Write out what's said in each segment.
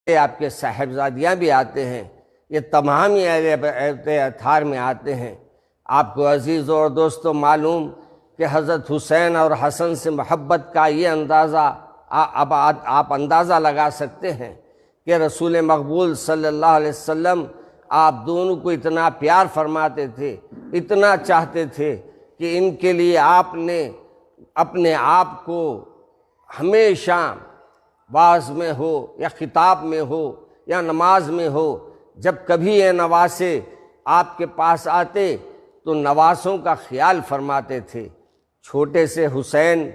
آپ کے صاحبزادیاں بھی آتے ہیں، یہ تمام ہی اہل اطہار میں آتے ہیں۔ آپ کو عزیز اور دوستو معلوم کہ حضرت حسین اور حسن سے محبت کا یہ اندازہ اب آپ اندازہ لگا سکتے ہیں کہ رسول مقبول صلی اللہ علیہ وسلم آپ دونوں کو اتنا پیار فرماتے تھے، اتنا چاہتے تھے کہ ان کے لیے آپ نے اپنے آپ کو ہمیشہ واعظ میں ہو یا خطاب میں ہو یا نماز میں ہو، جب کبھی یہ نواسے آپ کے پاس آتے تو نواسوں کا خیال فرماتے تھے۔ چھوٹے سے حسین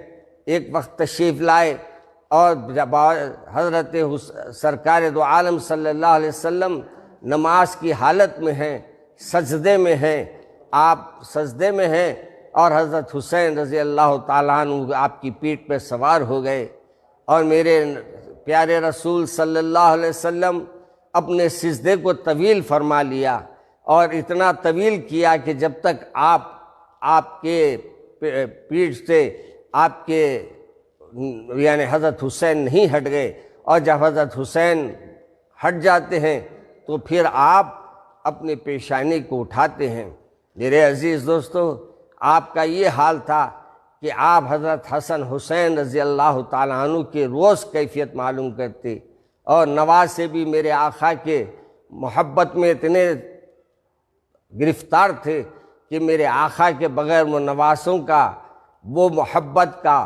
ایک وقت تشریف لائے اور جب حضرت سرکار دو عالم صلی اللہ علیہ وسلم نماز کی حالت میں ہیں، سجدے میں ہیں، آپ سجدے میں ہیں اور حضرت حسین رضی اللہ تعالیٰ عنہ آپ کی پیٹھ پہ سوار ہو گئے، اور میرے پیارے رسول صلی اللہ علیہ وسلم اپنے سجدے کو طویل فرما لیا، اور اتنا طویل کیا کہ جب تک آپ کے پیٹھ سے آپ کے یعنی حضرت حسین نہیں ہٹ گئے، اور جب حضرت حسین ہٹ جاتے ہیں تو پھر آپ اپنے پیشانی کو اٹھاتے ہیں۔ میرے عزیز دوستو، آپ کا یہ حال تھا کہ آپ حضرت حسن حسین رضی اللہ تعالیٰ عنہ کے روز کیفیت معلوم کرتے، اور نواسے بھی میرے آقا کے محبت میں اتنے گرفتار تھے کہ میرے آقا کے بغیر وہ نواسوں کا وہ محبت کا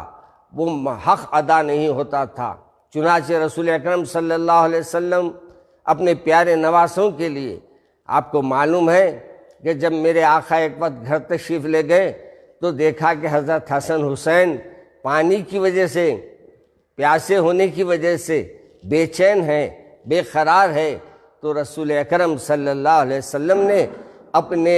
وہ حق ادا نہیں ہوتا تھا۔ چنانچہ رسول اکرم صلی اللہ علیہ وسلم اپنے پیارے نواسوں کے لیے، آپ کو معلوم ہے کہ جب میرے آقا ایک وقت گھر تشریف لے گئے تو دیکھا کہ حضرت حسن حسین پانی کی وجہ سے، پیاسے ہونے کی وجہ سے بے چین ہے، بے قرار ہے، تو رسول اکرم صلی اللہ علیہ وسلم نے اپنے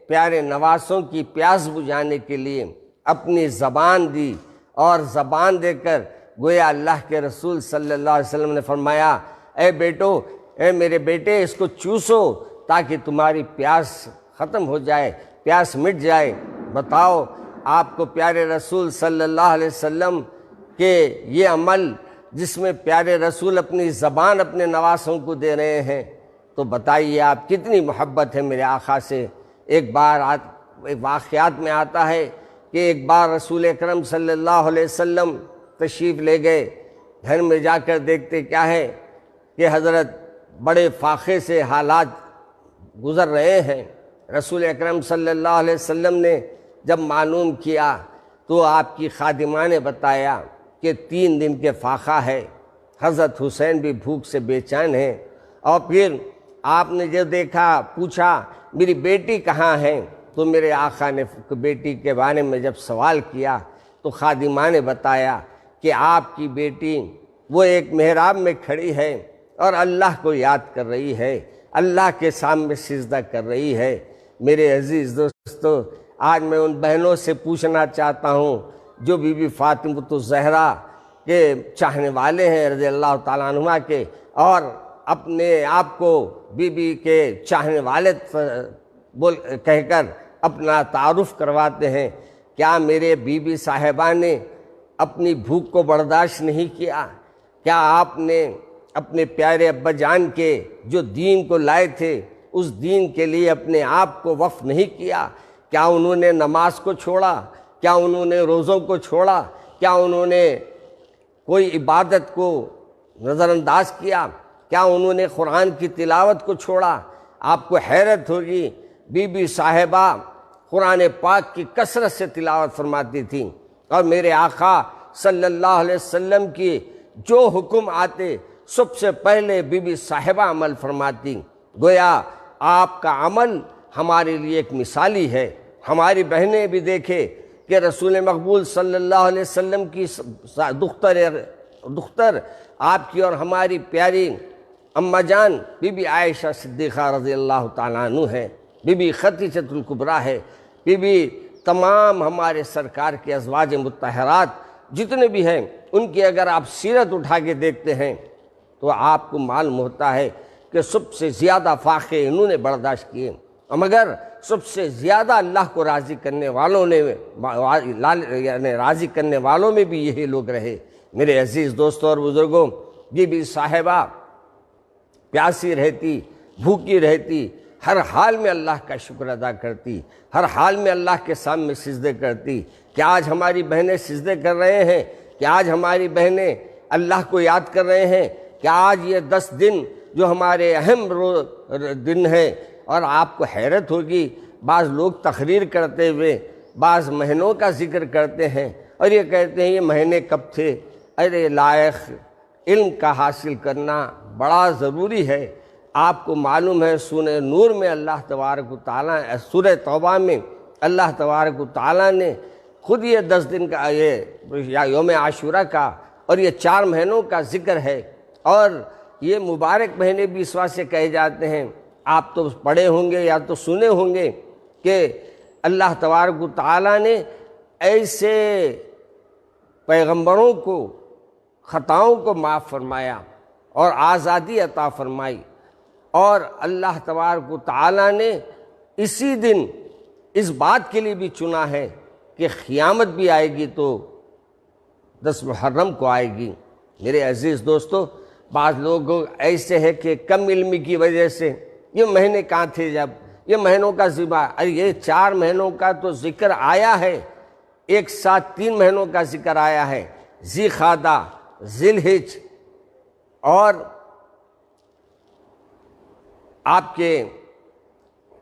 پیارے نواسوں کی پیاس بجھانے کے لیے اپنی زبان دی، اور زبان دے کر گویا اللہ کے رسول صلی اللہ علیہ وسلم نے فرمایا، اے بیٹو، اے میرے بیٹے، اس کو چوسو تاکہ تمہاری پیاس ختم ہو جائے، پیاس مٹ جائے۔ بتاؤ، آپ کو پیارے رسول صلی اللہ علیہ وسلم کے یہ عمل جس میں پیارے رسول اپنی زبان اپنے نواسوں کو دے رہے ہیں، تو بتائیے آپ کتنی محبت ہے میرے آقا سے۔ ایک بار واقعات میں آتا ہے کہ ایک بار رسول اکرم صلی اللہ علیہ وسلم تشریف لے گئے، گھر میں جا کر دیکھتے کیا ہے کہ حضرت بڑے فاقے سے حالات گزر رہے ہیں۔ رسول اکرم صلی اللہ علیہ وسلم نے جب معلوم کیا تو آپ کی خادمہ نے بتایا کہ 3 دن کے فاقہ ہے، حضرت حسین بھی بھوک سے بے چین ہیں۔ اور پھر آپ نے جو دیکھا، پوچھا میری بیٹی کہاں ہے، تو میرے آقا نے بیٹی کے بارے میں جب سوال کیا تو خادمہ نے بتایا کہ آپ کی بیٹی وہ ایک محراب میں کھڑی ہے اور اللہ کو یاد کر رہی ہے، اللہ کے سامنے سجدہ کر رہی ہے۔ میرے عزیز دوستو، آج میں ان بہنوں سے پوچھنا چاہتا ہوں جو بی بی فاطمہ الزہرا کے چاہنے والے ہیں رضی اللہ تعالیٰ عنہ کے، اور اپنے آپ کو بی بی کے چاہنے والے کہہ کر اپنا تعارف کرواتے ہیں، کیا میرے بی بی صاحبہ نے اپنی بھوک کو برداشت نہیں کیا؟ کیا آپ نے اپنے پیارے ابا جان کے جو دین کو لائے تھے اس دین کے لیے اپنے آپ کو وقف نہیں کیا؟ کیا انہوں نے نماز کو چھوڑا؟ کیا انہوں نے روزوں کو چھوڑا؟ کیا انہوں نے کوئی عبادت کو نظر انداز کیا؟ کیا انہوں نے قرآن کی تلاوت کو چھوڑا؟ آپ کو حیرت ہوگی، بی بی صاحبہ قرآن پاک کی کثرت سے تلاوت فرماتی تھیں، اور میرے آقا صلی اللہ علیہ وسلم کی جو حکم آتے سب سے پہلے بی بی صاحبہ عمل فرماتی۔ گویا آپ کا عمل ہمارے لیے ایک مثالی ہے۔ ہماری بہنیں بھی دیکھے کہ رسول مقبول صلی اللہ علیہ وسلم کی دختر آپ کی اور ہماری پیاری اماں جان بی بی عائشہ صدیقہ رضی اللہ تعالیٰ عنہ ہے، بی بی خدیجہ الکبریٰ ہے، بی بی تمام ہمارے سرکار کے ازواج مطہرات جتنے بھی ہیں، ان کی اگر آپ سیرت اٹھا کے دیکھتے ہیں تو آپ کو معلوم ہوتا ہے کہ سب سے زیادہ فاقے انہوں نے برداشت کیے، مگر سب سے زیادہ اللہ کو راضی کرنے والوں نے یعنی راضی کرنے والوں میں بھی یہی لوگ رہے۔ میرے عزیز دوستوں اور بزرگوں، بی بی صاحبہ پیاسی رہتی، بھوکی رہتی، ہر حال میں اللہ کا شکر ادا کرتی، ہر حال میں اللہ کے سامنے سجدے کرتی۔ کہ آج ہماری بہنیں سجدے کر رہے ہیں، کہ آج ہماری بہنیں اللہ کو یاد کر رہے ہیں، کہ آج یہ 10 دن جو ہمارے اہم دن ہیں۔ اور آپ کو حیرت ہوگی، بعض لوگ تقریر کرتے ہوئے بعض مہینوں کا ذکر کرتے ہیں اور یہ کہتے ہیں یہ مہینے کب تھے۔ ارے لائق علم کا حاصل کرنا بڑا ضروری ہے۔ آپ کو معلوم ہے سورہ نور میں اللہ تبارک و تعالیٰ، سورہ توبہ میں اللہ تبارک و تعالیٰ نے خود یہ 10 دن کا یہ یوم عاشورہ کا اور یہ 4 مہینوں کا ذکر ہے۔ اور یہ مبارک مہینے بھی اس واسطے کہے جاتے ہیں، آپ تو پڑھے ہوں گے یا تو سنے ہوں گے کہ اللہ تبارک و تعالیٰ نے ایسے پیغمبروں کو خطاؤں کو معاف فرمایا اور آزادی عطا فرمائی، اور اللہ تبارک و تعالیٰ نے اسی دن اس بات کے لیے بھی چنا ہے کہ قیامت بھی آئے گی تو 10 محرم کو آئے گی۔ میرے عزیز دوستو، بعض لوگ ایسے ہیں کہ کم علمی کی وجہ سے یہ مہینے کہاں تھے جب یہ مہینوں کا ذکر، ارے یہ 4 مہینوں کا تو ذکر آیا ہے، ایک ساتھ 3 مہینوں کا ذکر آیا ہے، ذی قعدہ، ذی الحج، اور آپ کے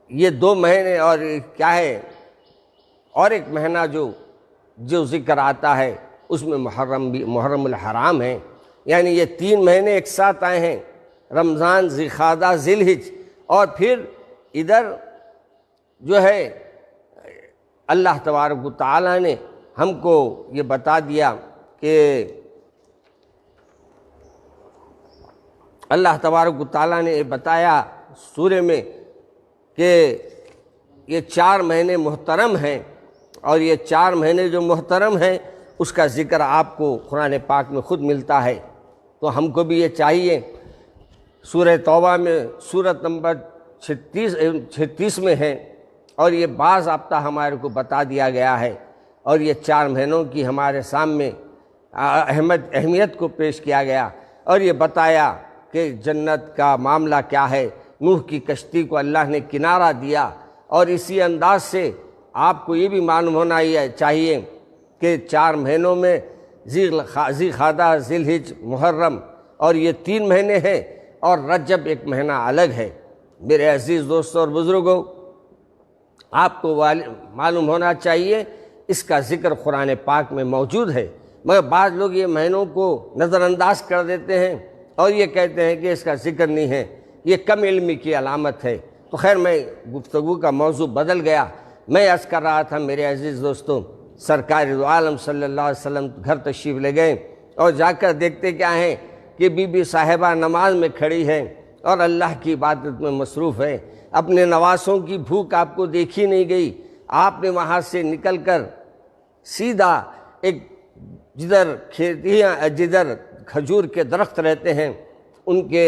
یہ 2 مہینے، اور کیا ہے اور ایک مہینہ جو ذکر آتا ہے اس میں محرم الحرام ہے۔ یعنی یہ 3 مہینے ایک ساتھ آئے ہیں، رمضان، ذی قعدہ، ذی الحج، اور پھر ادھر جو ہے اللہ تبارک و تعالیٰ نے ہم کو یہ بتا دیا کہ اللہ تبارک و تعالیٰ نے یہ بتایا سورہ میں کہ یہ 4 مہینے محترم ہیں، اور یہ 4 مہینے جو محترم ہیں اس کا ذکر آپ کو قرآن پاک میں خود ملتا ہے۔ تو ہم کو بھی یہ چاہیے، سورہ توبہ میں سورت نمبر 36 میں ہے، اور یہ باضابطہ ہمارے کو بتا دیا گیا ہے، اور یہ 4 مہینوں کی ہمارے سامنے اہمیت کو پیش کیا گیا، اور یہ بتایا کہ جنت کا معاملہ کیا ہے۔ نوح کی کشتی کو اللہ نے کنارہ دیا، اور اسی انداز سے آپ کو یہ بھی معلوم ہونا چاہیے کہ 4 مہینوں میں ذی قعدہ، ذی الحج، محرم، اور یہ 3 مہینے ہیں، اور رجب ایک مہینہ الگ ہے۔ میرے عزیز دوستوں اور بزرگوں، آپ کو معلوم ہونا چاہیے اس کا ذکر قرآن پاک میں موجود ہے، مگر بعض لوگ یہ مہینوں کو نظر انداز کر دیتے ہیں اور یہ کہتے ہیں کہ اس کا ذکر نہیں ہے، یہ کم علمی کی علامت ہے۔ تو خیر، میں گفتگو کا موضوع بدل گیا۔ میں عرض کر رہا تھا میرے عزیز دوستوں، سرکار دو عالم صلی اللہ علیہ وسلم گھر تشریف لے گئے، اور جا کر دیکھتے کیا ہیں کہ بی بی صاحبہ نماز میں کھڑی ہے اور اللہ کی عبادت میں مصروف ہے۔ اپنے نواسوں کی بھوک آپ کو دیکھی نہیں گئی، آپ نے وہاں سے نکل کر سیدھا ایک جدھر کھجور کے درخت رہتے ہیں ان کے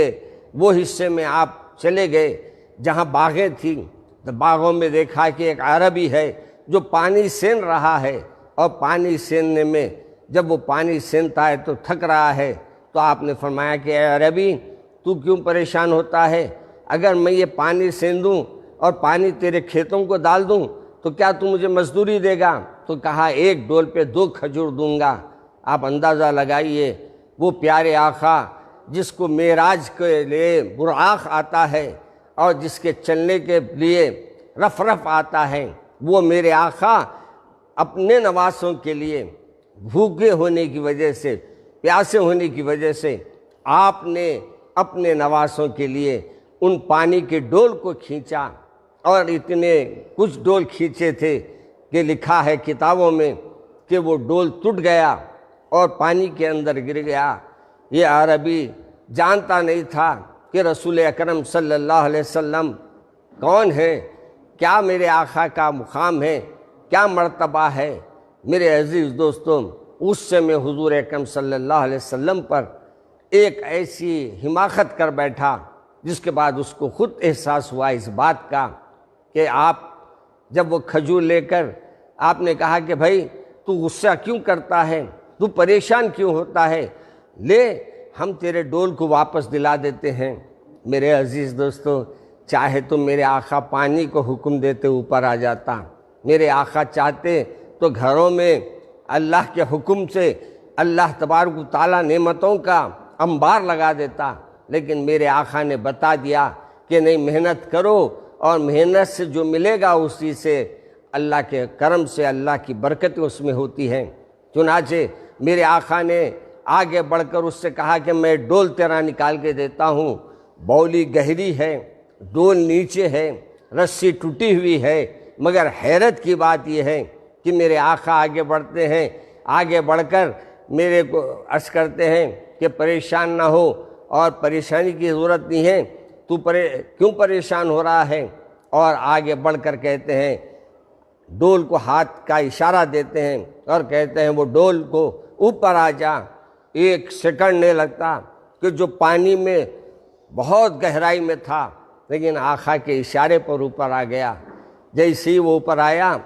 وہ حصے میں آپ چلے گئے جہاں باغیں تھیں۔ تو باغوں میں دیکھا کہ ایک عربی ہے جو پانی سین رہا ہے، اور پانی سیننے میں جب وہ پانی سینتا ہے تو تھک رہا ہے، تو آپ نے فرمایا کہ اے عربی، تو کیوں پریشان ہوتا ہے؟ اگر میں یہ پانی سین دوں اور پانی تیرے کھیتوں کو ڈال دوں تو کیا تو مجھے مزدوری دے گا؟ تو کہا 1 ڈول پہ 2 کھجور دوں گا۔ آپ اندازہ لگائیے، وہ پیارے آقا جس کو معراج کے لیے براق آتا ہے اور جس کے چلنے کے لیے رف رف آتا ہے، وہ میرے آقا اپنے نواسوں کے لیے بھوکے ہونے کی وجہ سے، پیاسے ہونے کی وجہ سے، آپ نے اپنے نواسوں کے لیے ان پانی کے ڈول کو کھینچا، اور اتنے کچھ ڈول کھینچے تھے کہ لکھا ہے کتابوں میں کہ وہ ڈول ٹوٹ گیا اور پانی کے اندر گر گیا۔ یہ عربی جانتا نہیں تھا کہ رسول اکرم صلی اللہ علیہ وسلم کون ہے، کیا میرے آقا کا مقام ہے، کیا مرتبہ ہے۔ میرے عزیز دوستوں، اس سے میں حضور اکرم صلی اللہ علیہ وسلم پر ایک ایسی حماقت کر بیٹھا جس کے بعد اس کو خود احساس ہوا اس بات کا کہ آپ جب وہ کھجور لے کر آپ نے کہا کہ بھائی تو غصہ کیوں کرتا ہے، تو پریشان کیوں ہوتا ہے، لے ہم تیرے ڈول کو واپس دلا دیتے ہیں۔ میرے عزیز دوستو، چاہے تو میرے آقا پانی کو حکم دیتے اوپر آ جاتا، میرے آقا چاہتے تو گھروں میں اللہ کے حکم سے اللہ تبارک و تعالیٰ نعمتوں کا انبار لگا دیتا، لیکن میرے آقا نے بتا دیا کہ نہیں، محنت کرو اور محنت سے جو ملے گا اسی سے اللہ کے کرم سے اللہ کی برکت اس میں ہوتی ہے۔ چنانچہ میرے آقا نے آگے بڑھ کر اس سے کہا کہ میں ڈول تیرا نکال کے دیتا ہوں، بولی گہری ہے، ڈول نیچے ہے، رسی ٹوٹی ہوئی ہے، مگر حیرت کی بات یہ ہے کہ میرے آقا آگے بڑھتے ہیں، آگے بڑھ کر میرے کو عرض کرتے ہیں کہ پریشان نہ ہو، اور پریشانی کی ضرورت نہیں ہے، تو کیوں پریشان ہو رہا ہے؟ اور آگے بڑھ کر کہتے ہیں، ڈول کو ہاتھ کا اشارہ دیتے ہیں اور کہتے ہیں وہ ڈول کو اوپر آ جا۔ ایک سیکنڈ نہیں لگتا کہ جو پانی میں بہت گہرائی میں تھا لیکن آقا کے اشارے پر اوپر آ گیا۔ جیسے ہی وہ اوپر آیا،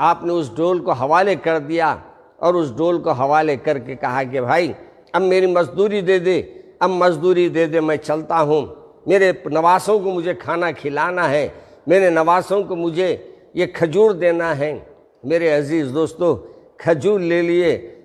آپ نے اس ڈول کو حوالے کر دیا اور اس ڈول کو حوالے کر کے کہا کہ بھائی اب میری مزدوری دے دے، اب مزدوری دے دے، میں چلتا ہوں، میرے نواسوں کو مجھے کھانا کھلانا ہے، میرے نواسوں کو مجھے یہ کھجور دینا ہے۔ میرے عزیز دوستو، کھجور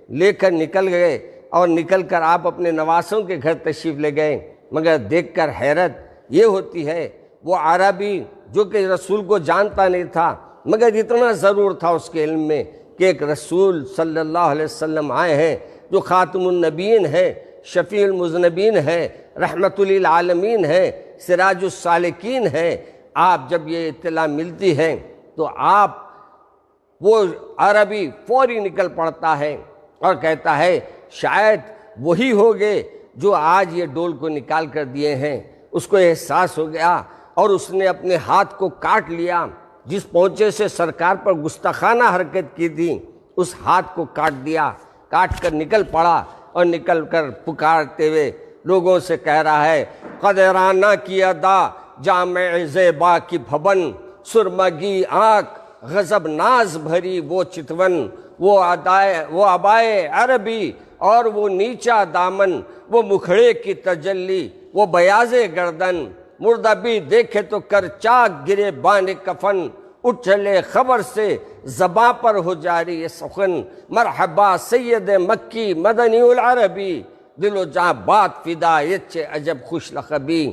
لے کر نکل گئے، اور نکل کر آپ اپنے نواسوں کے گھر تشریف لے گئے۔ مگر دیکھ کر حیرت یہ ہوتی ہے، وہ عربی جو کہ رسول کو جانتا نہیں تھا، مگر اتنا ضرور تھا اس کے علم میں کہ ایک رسول صلی اللہ علیہ وسلم آئے ہیں جو خاتم النبیین ہے، شفیع المذنبین ہے، رحمت للعالمین ہے، سراج السالکین ہے۔ آپ جب یہ اطلاع ملتی ہے تو آپ وہ عربی فوری نکل پڑتا ہے اور کہتا ہے شاید وہی ہوگے جو آج یہ ڈول کو نکال کر دیے ہیں۔ اس کو احساس ہو گیا اور اس نے اپنے ہاتھ کو کاٹ لیا، جس پونچے سے سرکار پر گستاخانہ حرکت کی تھی اس ہاتھ کو کاٹ دیا، کاٹ کر نکل پڑا، اور نکل کر پکارتے ہوئے لوگوں سے کہہ رہا ہے، قدرانہ کی ادا جامع زیبا کی بھون، سرمگی آنکھ غضب ناز بھری وہ چتون، وہ ابائے عربی اور وہ نیچا دامن، وہ مکھڑے کی تجلی، وہ بیاض گردن، مردہ بھی دیکھے تو کر چاک گرے بان کفن، اٹھ چلے خبر سے زباں پر ہو جاری یہ سخن، مرحبا سید مکی مدنی العربی، دل و جاں بات فدا یچے عجب خوش لقبی۔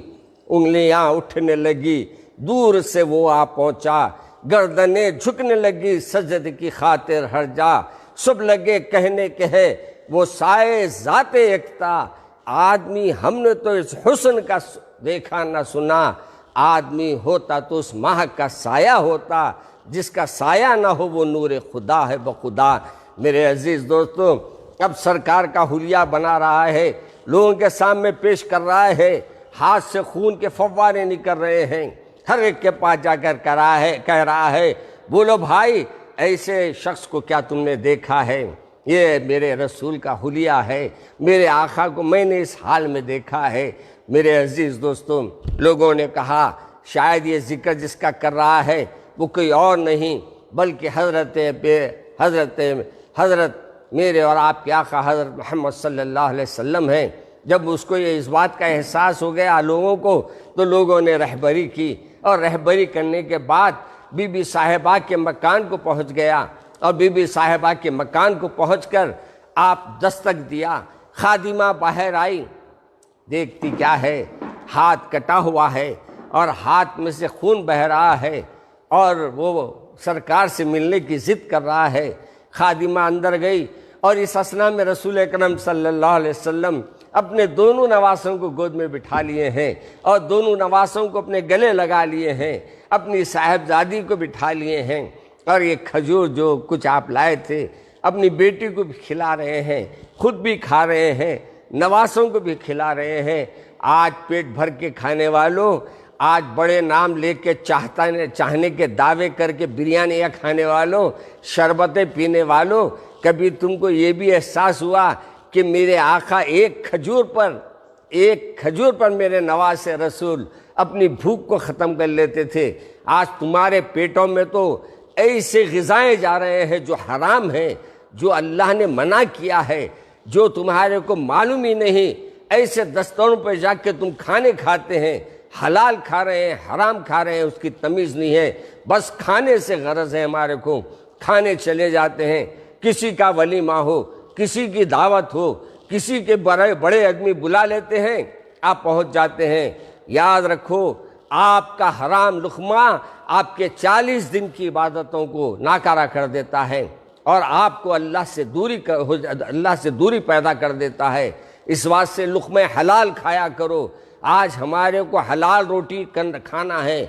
انگلیاں اٹھنے لگی، دور سے وہ آ پہنچا، گردنیں جھکنے لگی سجد کی خاطر ہر جا، سب لگے کہنے کہ ہے وہ سائے ذات یکتا، آدمی ہم نے تو اس حسن کا دیکھا نہ سنا، آدمی ہوتا تو اس ماہ کا سایہ ہوتا، جس کا سایہ نہ ہو وہ نور خدا ہے بخدا۔ میرے عزیز دوستو، اب سرکار کا حلیہ بنا رہا ہے، لوگوں کے سامنے پیش کر رہا ہے، ہاتھ سے خون کے فوارے نکل رہے ہیں، ہر ایک کے پاس جا کر کہہ رہا ہے بولو بھائی ایسے شخص کو کیا تم نے دیکھا ہے؟ یہ میرے رسول کا حلیہ ہے، میرے آقا کو میں نے اس حال میں دیکھا ہے۔ میرے عزیز دوستوں، لوگوں نے کہا شاید یہ ذکر جس کا کر رہا ہے وہ کوئی اور نہیں بلکہ حضرت میرے اور آپ کے آقا حضرت محمد صلی اللہ علیہ وسلم ہیں۔ جب اس کو یہ اس بات کا احساس ہو گیا لوگوں کو، تو لوگوں نے رہبری کی، اور رہبری کرنے کے بعد بی بی صاحبہ کے مکان کو پہنچ گیا، اور بی بی صاحبہ کے مکان کو پہنچ کر آپ دستک دیا، خادمہ باہر آئی، دیکھتی کیا ہے، ہاتھ کٹا ہوا ہے اور ہاتھ میں سے خون بہہ رہا ہے، اور وہ سرکار سے ملنے کی ضد کر رہا ہے۔ خادمہ اندر گئی، اور اس اثنا میں رسول اکرم صلی اللہ علیہ وسلم اپنے دونوں نواسوں کو گود میں بٹھا لیے ہیں، اور دونوں نواسوں کو اپنے گلے لگا لیے ہیں، اپنی صاحبزادی کو بٹھا لیے ہیں، اور یہ کھجور جو کچھ آپ لائے تھے اپنی بیٹی کو بھی کھلا رہے ہیں، خود بھی کھا رہے ہیں، نواسوں کو بھی کھلا رہے ہیں۔ آج پیٹ بھر کے کھانے والوں، آج بڑے نام لے کے چاہنے کے دعوے کر کے بریانیاں کھانے والوں، شربتیں پینے والوں، کبھی تم کو یہ بھی احساس ہوا کہ میرے آقا ایک کھجور پر میرے نواز رسول اپنی بھوک کو ختم کر لیتے تھے؟ آج تمہارے پیٹوں میں تو ایسے غذائیں جا رہے ہیں جو حرام ہیں، جو اللہ نے منع کیا ہے، جو تمہارے کو معلوم ہی نہیں، ایسے دستروں پہ جا کے تم کھانے کھاتے ہیں، حلال کھا رہے ہیں حرام کھا رہے ہیں اس کی تمیز نہیں ہے، بس کھانے سے غرض ہے ہمارے کو، کھانے چلے جاتے ہیں، کسی کا ولیمہ ہو، کسی کی دعوت ہو، کسی کے بڑے بڑے آدمی بلا لیتے ہیں، آپ پہنچ جاتے ہیں۔ یاد رکھو آپ کا حرام لقمہ آپ کے 40 دن کی عبادتوں کو ناکارہ کر دیتا ہے اور آپ کو اللہ سے دوری پیدا کر دیتا ہے۔ اس واسطے سے لقمہ حلال کھایا کرو۔ آج ہمارے کو حلال روٹی کھانا ہے،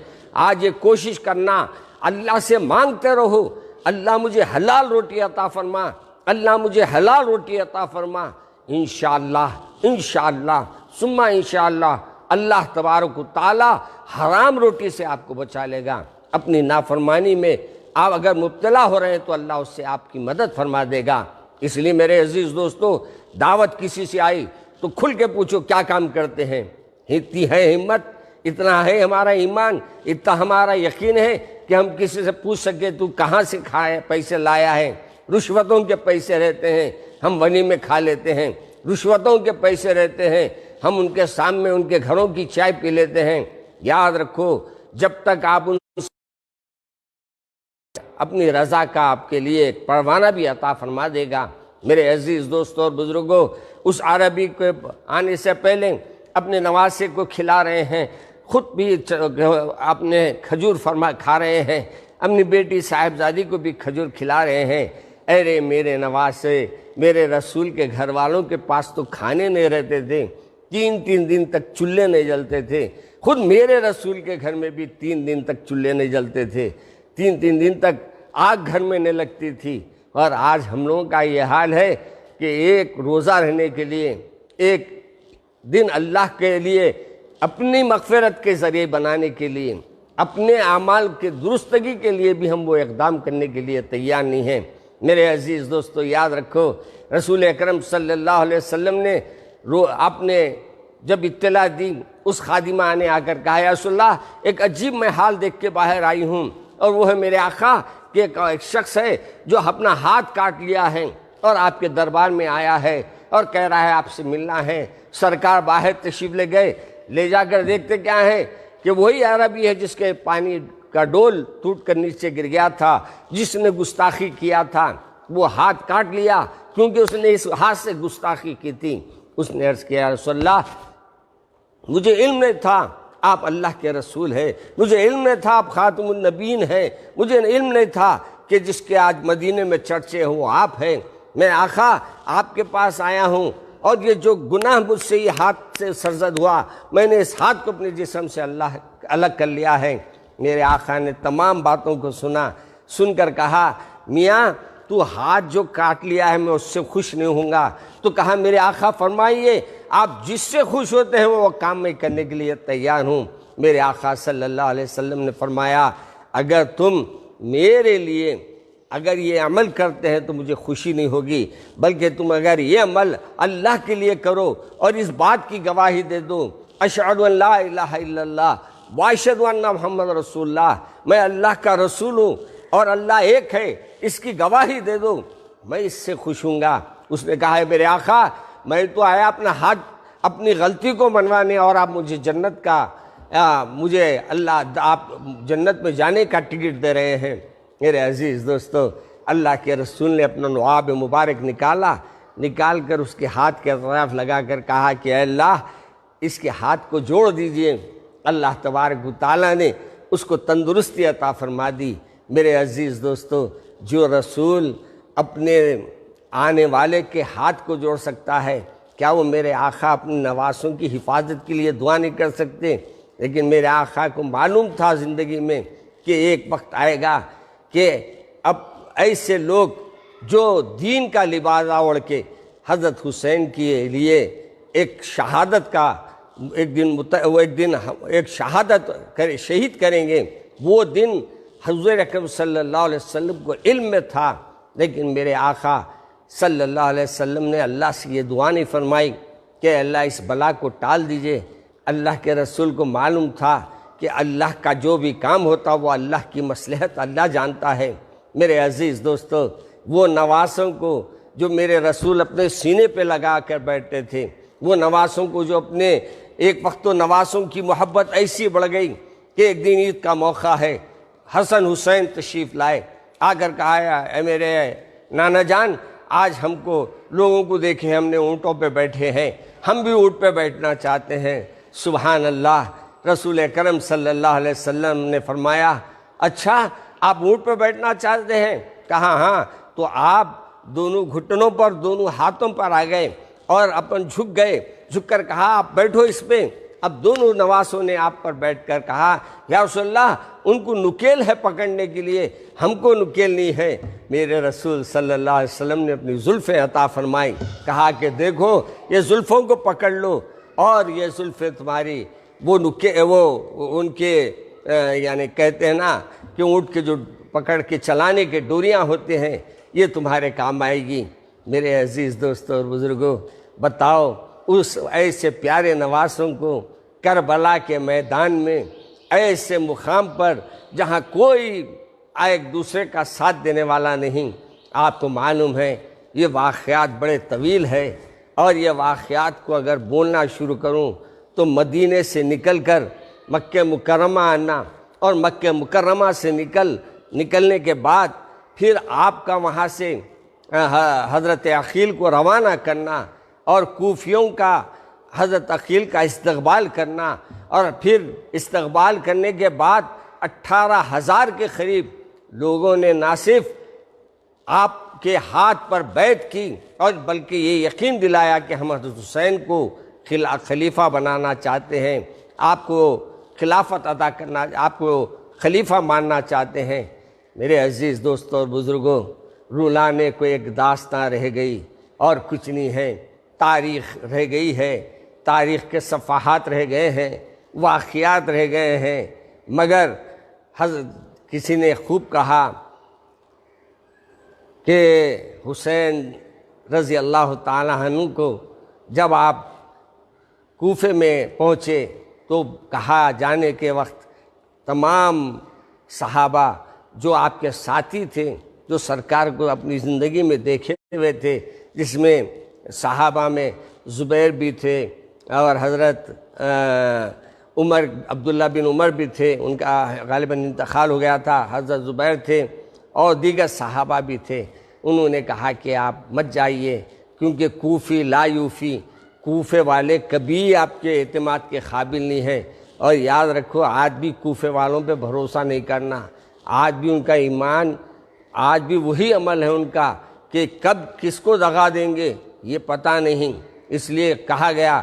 آج یہ کوشش کرنا، اللہ سے مانگتے رہو، اللہ مجھے حلال روٹی عطا فرما، اللہ مجھے حلال روٹی عطا فرما۔ انشاءاللہ انشاءاللہ ثم انشاءاللہ اللہ تبارک و تعالی حرام روٹی سے آپ کو بچا لے گا۔ اپنی نافرمانی میں آپ اگر مبتلا ہو رہے ہیں تو اللہ اس سے آپ کی مدد فرما دے گا۔ اس لیے میرے عزیز دوستو، دعوت کسی سے آئی تو کھل کے پوچھو کیا کام کرتے ہیں، اتنی ہے ہمت، اتنا ہے ہمارا ایمان، اتنا ہمارا یقین ہے کہ ہم کسی سے پوچھ سکے تو کہاں سے کھائے پیسے لایا ہے۔ رشوتوں کے پیسے رہتے ہیں، ہم ولیمے کھا لیتے ہیں، رشوتوں کے پیسے رہتے ہیں، ہم ان کے سامنے ان کے گھروں کی چائے پی لیتے ہیں۔ یاد رکھو جب تک آپ ان اپنی رضا کا آپ کے لیے ایک پروانہ بھی عطا فرما دے گا۔ میرے عزیز دوستوں اور بزرگوں، اس عربی کے آنے سے پہلے اپنے نواسے کو کھلا رہے ہیں، خود بھی اپنے کھجور کھا رہے ہیں، اپنی بیٹی صاحبزادی کو بھی کھجور کھلا رہے ہیں۔ ارے میرے نواسے، میرے رسول کے گھر والوں کے پاس تو کھانے نہیں رہتے تھے، 3 دن تک چولہے نہیں جلتے تھے، خود میرے رسول کے گھر میں بھی 3 دن تک چولہے نہیں جلتے تھے، 3 دن تک آگ گھر میں نہیں لگتی تھی۔ اور آج ہم لوگوں کا یہ حال ہے کہ ایک روزہ رہنے کے لیے، ایک دن اللہ کے لیے اپنی مغفرت کے ذریعے بنانے کے لیے، اپنے اعمال کے درستگی کے لیے بھی ہم وہ اقدام کرنے کے لیے تیار نہیں ہیں۔ میرے عزیز دوستو یاد رکھو، رسول اکرم صلی اللہ علیہ وسلم نے آپ نے جب اطلاع دی، اس خادمہ نے آ کر کہا یا رسول اللہ ایک عجیب میں حال دیکھ کے باہر آئی ہوں، اور وہ ہے میرے آقا کہ ایک شخص ہے جو اپنا ہاتھ کاٹ لیا ہے اور آپ کے دربار میں آیا ہے اور کہہ رہا ہے آپ سے ملنا ہے۔ سرکار باہر تشریف لے گئے، لے جا کر دیکھتے کیا ہے کہ وہی عربی ہے جس کے پانی کا ڈول ٹوٹ کر نیچے گر گیا تھا، جس نے گستاخی کیا تھا، وہ ہاتھ کاٹ لیا کیونکہ اس نے اس ہاتھ سے گستاخی کی تھی۔ اس نے عرض کیا رسول اللہ مجھے علم نہیں تھا آپ اللہ کے رسول ہیں، مجھے علم نہیں تھا آپ خاتم النبیین ہیں، مجھے علم نہیں تھا کہ جس کے آج مدینے میں چرچے ہوں آپ ہیں۔ میں آقا آپ کے پاس آیا ہوں اور یہ جو گناہ مجھ سے یہ ہاتھ سے سرزد ہوا، میں نے اس ہاتھ کو اپنے جسم سے الگ کر لیا ہے۔ میرے آقا نے تمام باتوں کو سن کر کہا میاں تو ہاتھ جو کاٹ لیا ہے میں اس سے خوش نہیں ہوں گا۔ تو کہا میرے آقا فرمائیے آپ جس سے خوش ہوتے ہیں وہ کام میں کرنے کے لیے تیار ہوں۔ میرے آقا صلی اللہ علیہ وسلم نے فرمایا اگر تم میرے لیے اگر یہ عمل کرتے ہیں تو مجھے خوشی نہیں ہوگی، بلکہ تم اگر یہ عمل اللہ کے لیے کرو اور اس بات کی گواہی دے دو اشہد ان لا الہ الا اللہ واشہد ان محمد رسول اللہ، میں اللہ کا رسول ہوں اور اللہ ایک ہے، اس کی گواہی دے دو، میں اس سے خوش ہوں گا۔ اس نے کہا ہے میرے آقا میں تو آیا اپنا ہاتھ اپنی غلطی کو منوانے اور آپ مجھے جنت کا مجھے اللہ آپ جنت میں جانے کا ٹکٹ دے رہے ہیں۔ میرے عزیز دوستو اللہ کے رسول نے اپنا لعاب مبارک نکال کر اس کے ہاتھ کے اطراف لگا کر کہا کہ اے اللہ اس کے ہاتھ کو جوڑ دیجئے۔ اللہ تبارک و تعالیٰ نے اس کو تندرستی عطا فرما دی۔ میرے عزیز دوستو جو رسول اپنے آنے والے کے ہاتھ کو جوڑ سکتا ہے، کیا وہ میرے آقا اپنے نواسوں کی حفاظت کے لیے دعا نہیں کر سکتے؟ لیکن میرے آقا کو معلوم تھا زندگی میں کہ ایک وقت آئے گا کہ اب ایسے لوگ جو دین کا لباس اوڑھ کے حضرت حسین کے لیے ایک شہادت کا ایک دن شہادت شہید کریں گے، وہ دن حضور اکرم صلی اللہ علیہ وسلم کو علم میں تھا، لیکن میرے آقا صلی اللہ علیہ وسلم نے اللہ سے یہ دعا نہیں فرمائی کہ اللہ اس بلا کو ٹال دیجئے۔ اللہ کے رسول کو معلوم تھا کہ اللہ کا جو بھی کام ہوتا وہ اللہ کی مصلحت اللہ جانتا ہے۔ میرے عزیز دوستو وہ نواسوں کو جو میرے رسول اپنے سینے پہ لگا کر بیٹھتے تھے، وہ نواسوں کو جو اپنے ایک وقت تو نواسوں کی محبت ایسی بڑھ گئی کہ ایک دن عید کا موقع ہے، حسن حسین تشریف لائے، آ کر کہا اے میرے نانا جان، آج ہم کو لوگوں کو دیکھیں ہم نے اونٹوں پہ بیٹھے ہیں، ہم بھی اونٹ پہ بیٹھنا چاہتے ہیں۔ سبحان اللہ، رسول کرم صلی اللہ علیہ وسلم نے فرمایا اچھا آپ اونٹ پہ بیٹھنا چاہتے ہیں؟ کہا ہاں۔ تو آپ دونوں گھٹنوں پر، دونوں ہاتھوں پر آ گئے اور اپن جھک گئے، جھک کر کہا آپ بیٹھو اس پہ۔ اب دونوں نواسوں نے آپ پر بیٹھ کر کہا یا رسول اللہ ان کو نکیل ہے پکڑنے کے لیے، ہم کو نکیل نہیں ہے۔ میرے رسول صلی اللہ علیہ وسلم نے اپنی زلفیں عطا فرمائی، کہا کہ دیکھو یہ زلفوں کو پکڑ لو، اور یہ زلفیں تمہاری وہ ان کے یعنی کہتے ہیں نا کہ اونٹ کے جو پکڑ کے چلانے کے ڈوریاں ہوتے ہیں، یہ تمہارے کام آئے گی۔ میرے عزیز دوستوں اور بزرگوں، بتاؤ اس ایسے پیارے نواسوں کو کربلا کے میدان میں، ایسے مقام پر جہاں کوئی ایک دوسرے کا ساتھ دینے والا نہیں، آپ کو معلوم ہے یہ واقعات بڑے طویل ہے، اور یہ واقعات کو اگر بولنا شروع کروں تو مدینے سے نکل کر مکہ مکرمہ آنا، اور مکہ مکرمہ سے نکلنے کے بعد پھر آپ کا وہاں سے حضرت عقیل کو روانہ کرنا، اور کوفیوں کا حضرت عقیل کا استقبال کرنا، اور پھر استقبال کرنے کے بعد 18,000 کے قریب لوگوں نے نہ صرف آپ کے ہاتھ پر بیعت کی، اور بلکہ یہ یقین دلایا کہ ہم حضرت حسین کو خلیفہ بنانا چاہتے ہیں، آپ کو خلافت عطا کرنا، آپ کو خلیفہ ماننا چاہتے ہیں۔ میرے عزیز دوستوں اور بزرگوں، رلانے کو ایک داستان رہ گئی اور کچھ نہیں ہے، تاریخ رہ گئی ہے، تاریخ کے صفحات رہ گئے ہیں، واقعات رہ گئے ہیں، مگر کسی نے خوب کہا کہ حسین رضی اللہ تعالیٰ عنہ کو جب آپ کوفے میں پہنچے تو کہا جانے کے وقت تمام صحابہ جو آپ کے ساتھی تھے، جو سرکار کو اپنی زندگی میں دیکھے ہوئے تھے، جس میں صحابہ میں زبیر بھی تھے اور حضرت عبداللہ بن عمر بھی تھے، ان کا غالباً انتقال ہو گیا تھا، حضرت زبیر تھے اور دیگر صحابہ بھی تھے۔ انہوں نے کہا کہ آپ مت جائیے، کیونکہ کوفی لا یوفی، کوفے والے کبھی آپ کے اعتماد کے قابل نہیں ہیں، اور یاد رکھو آج بھی کوفے والوں پہ بھروسہ نہیں کرنا، آج بھی ان کا ایمان، آج بھی وہی عمل ہے ان کا کہ کب کس کو دغا دیں گے یہ پتہ نہیں، اس لیے کہا گیا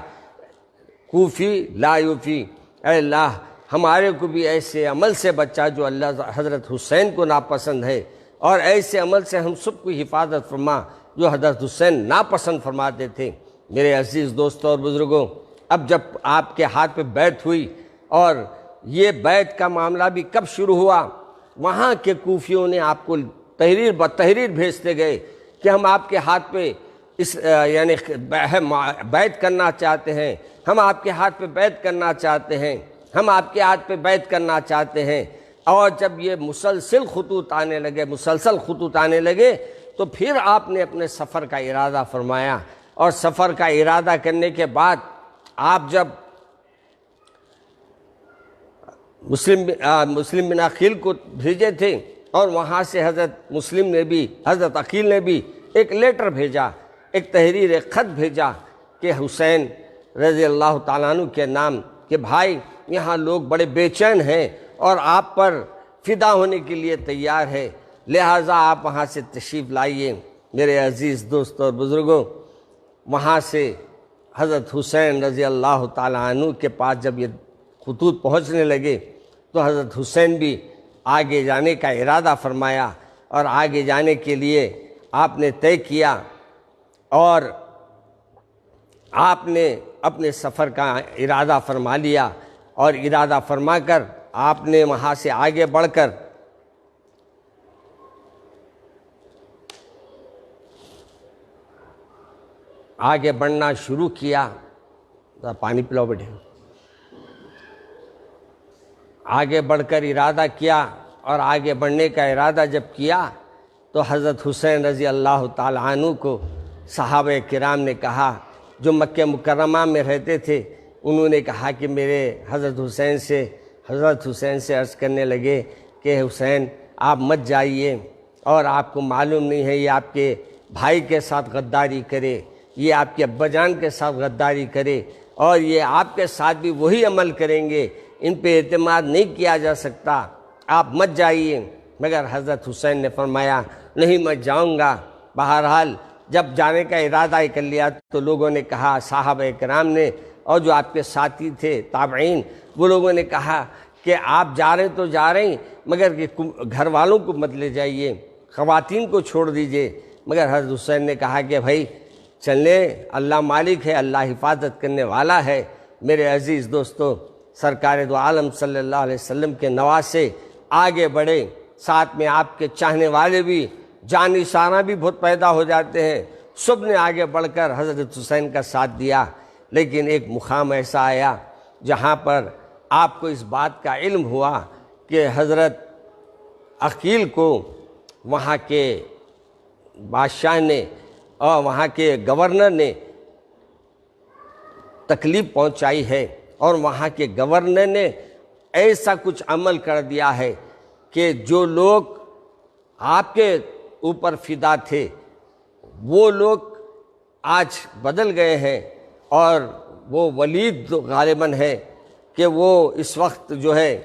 کوفی لا یوفی، اے اللہ ہمارے کو بھی ایسے عمل سے بچا جو اللہ حضرت حسین کو ناپسند ہے، اور ایسے عمل سے ہم سب کو حفاظت فرما جو حضرت حسین ناپسند فرماتے تھے۔ میرے عزیز دوستوں اور بزرگوں، اب جب آپ کے ہاتھ پہ بیعت ہوئی، اور یہ بیعت کا معاملہ بھی کب شروع ہوا، وہاں کے کوفیوں نے آپ کو تحریر بتحریر بھیجتے گئے کہ ہم آپ کے ہاتھ پہ یعنی بیعت کرنا چاہتے ہیں، ہم آپ کے ہاتھ پہ بیعت کرنا چاہتے ہیں، ہم آپ کے ہاتھ پہ بیعت کرنا چاہتے ہیں۔ اور جب یہ مسلسل خطوط آنے لگے تو پھر آپ نے اپنے سفر کا ارادہ فرمایا، اور سفر کا ارادہ کرنے کے بعد آپ جب مسلم بن عقیل کو بھیجے تھے، اور وہاں سے حضرت عقیل نے بھی ایک لیٹر بھیجا، ایک تحریر، ایک خط بھیجا کہ حسین رضی اللہ تعالیٰ عنہ کے نام کہ بھائی یہاں لوگ بڑے بے چین ہیں اور آپ پر فدا ہونے کے لیے تیار ہے، لہٰذا آپ وہاں سے تشریف لائیے۔ میرے عزیز دوستوں اور بزرگوں، وہاں سے حضرت حسین رضی اللہ تعالیٰ عنہ کے پاس جب یہ خطوط پہنچنے لگے تو حضرت حسین بھی آگے جانے کا ارادہ فرمایا، اور آگے جانے کے لیے آپ نے طے کیا، اور آپ نے اپنے سفر کا ارادہ فرما لیا، اور ارادہ فرما کر آپ نے وہاں سے آگے بڑھ کر آگے بڑھنا شروع کیا۔ پانی پلاؤ بیٹھے۔ آگے بڑھ کر ارادہ کیا، اور آگے بڑھنے کا ارادہ جب کیا تو حضرت حسین رضی اللہ تعالیٰ عنہ کو صحابہ کرام نے کہا جو مکہ مکرمہ میں رہتے تھے، انہوں نے کہا کہ میرے حضرت حسین سے عرض کرنے لگے کہ حسین آپ مت جائیے، اور آپ کو معلوم نہیں ہے یہ آپ کے بھائی کے ساتھ غداری کرے، یہ آپ کے ابا جان کے ساتھ غداری کرے، اور یہ آپ کے ساتھ بھی وہی عمل کریں گے، ان پہ اعتماد نہیں کیا جا سکتا، آپ مت جائیے۔ مگر حضرت حسین نے فرمایا نہیں میں جاؤں گا۔ بہرحال جب جانے کا ارادہ کر لیا تو لوگوں نے کہا، صحابہ کرام نے اور جو آپ کے ساتھی تھے تابعین، وہ لوگوں نے کہا کہ آپ جا رہے تو جا رہے ہیں، مگر کہ گھر والوں کو مت لے جائیے، خواتین کو چھوڑ دیجئے۔ مگر حضرت حسین نے کہا کہ بھائی چلے، اللہ مالک ہے، اللہ حفاظت کرنے والا ہے۔ میرے عزیز دوستو، سرکار دو عالم صلی اللہ علیہ وسلم کے نواسے آگے بڑھے، ساتھ میں آپ کے چاہنے والے بھی، جانشانہ بھی بہت پیدا ہو جاتے ہیں، سب نے آگے بڑھ کر حضرت حسین کا ساتھ دیا۔ لیکن ایک مقام ایسا آیا جہاں پر آپ کو اس بات کا علم ہوا کہ حضرت عقیل کو وہاں کے بادشاہ نے اور وہاں کے گورنر نے تکلیف پہنچائی ہے، اور وہاں کے گورنر نے ایسا کچھ عمل کر دیا ہے کہ جو لوگ آپ کے اوپر فدا تھے وہ لوگ آج بدل گئے ہیں، اور وہ ولید غالباً ہے کہ وہ اس وقت جو ہے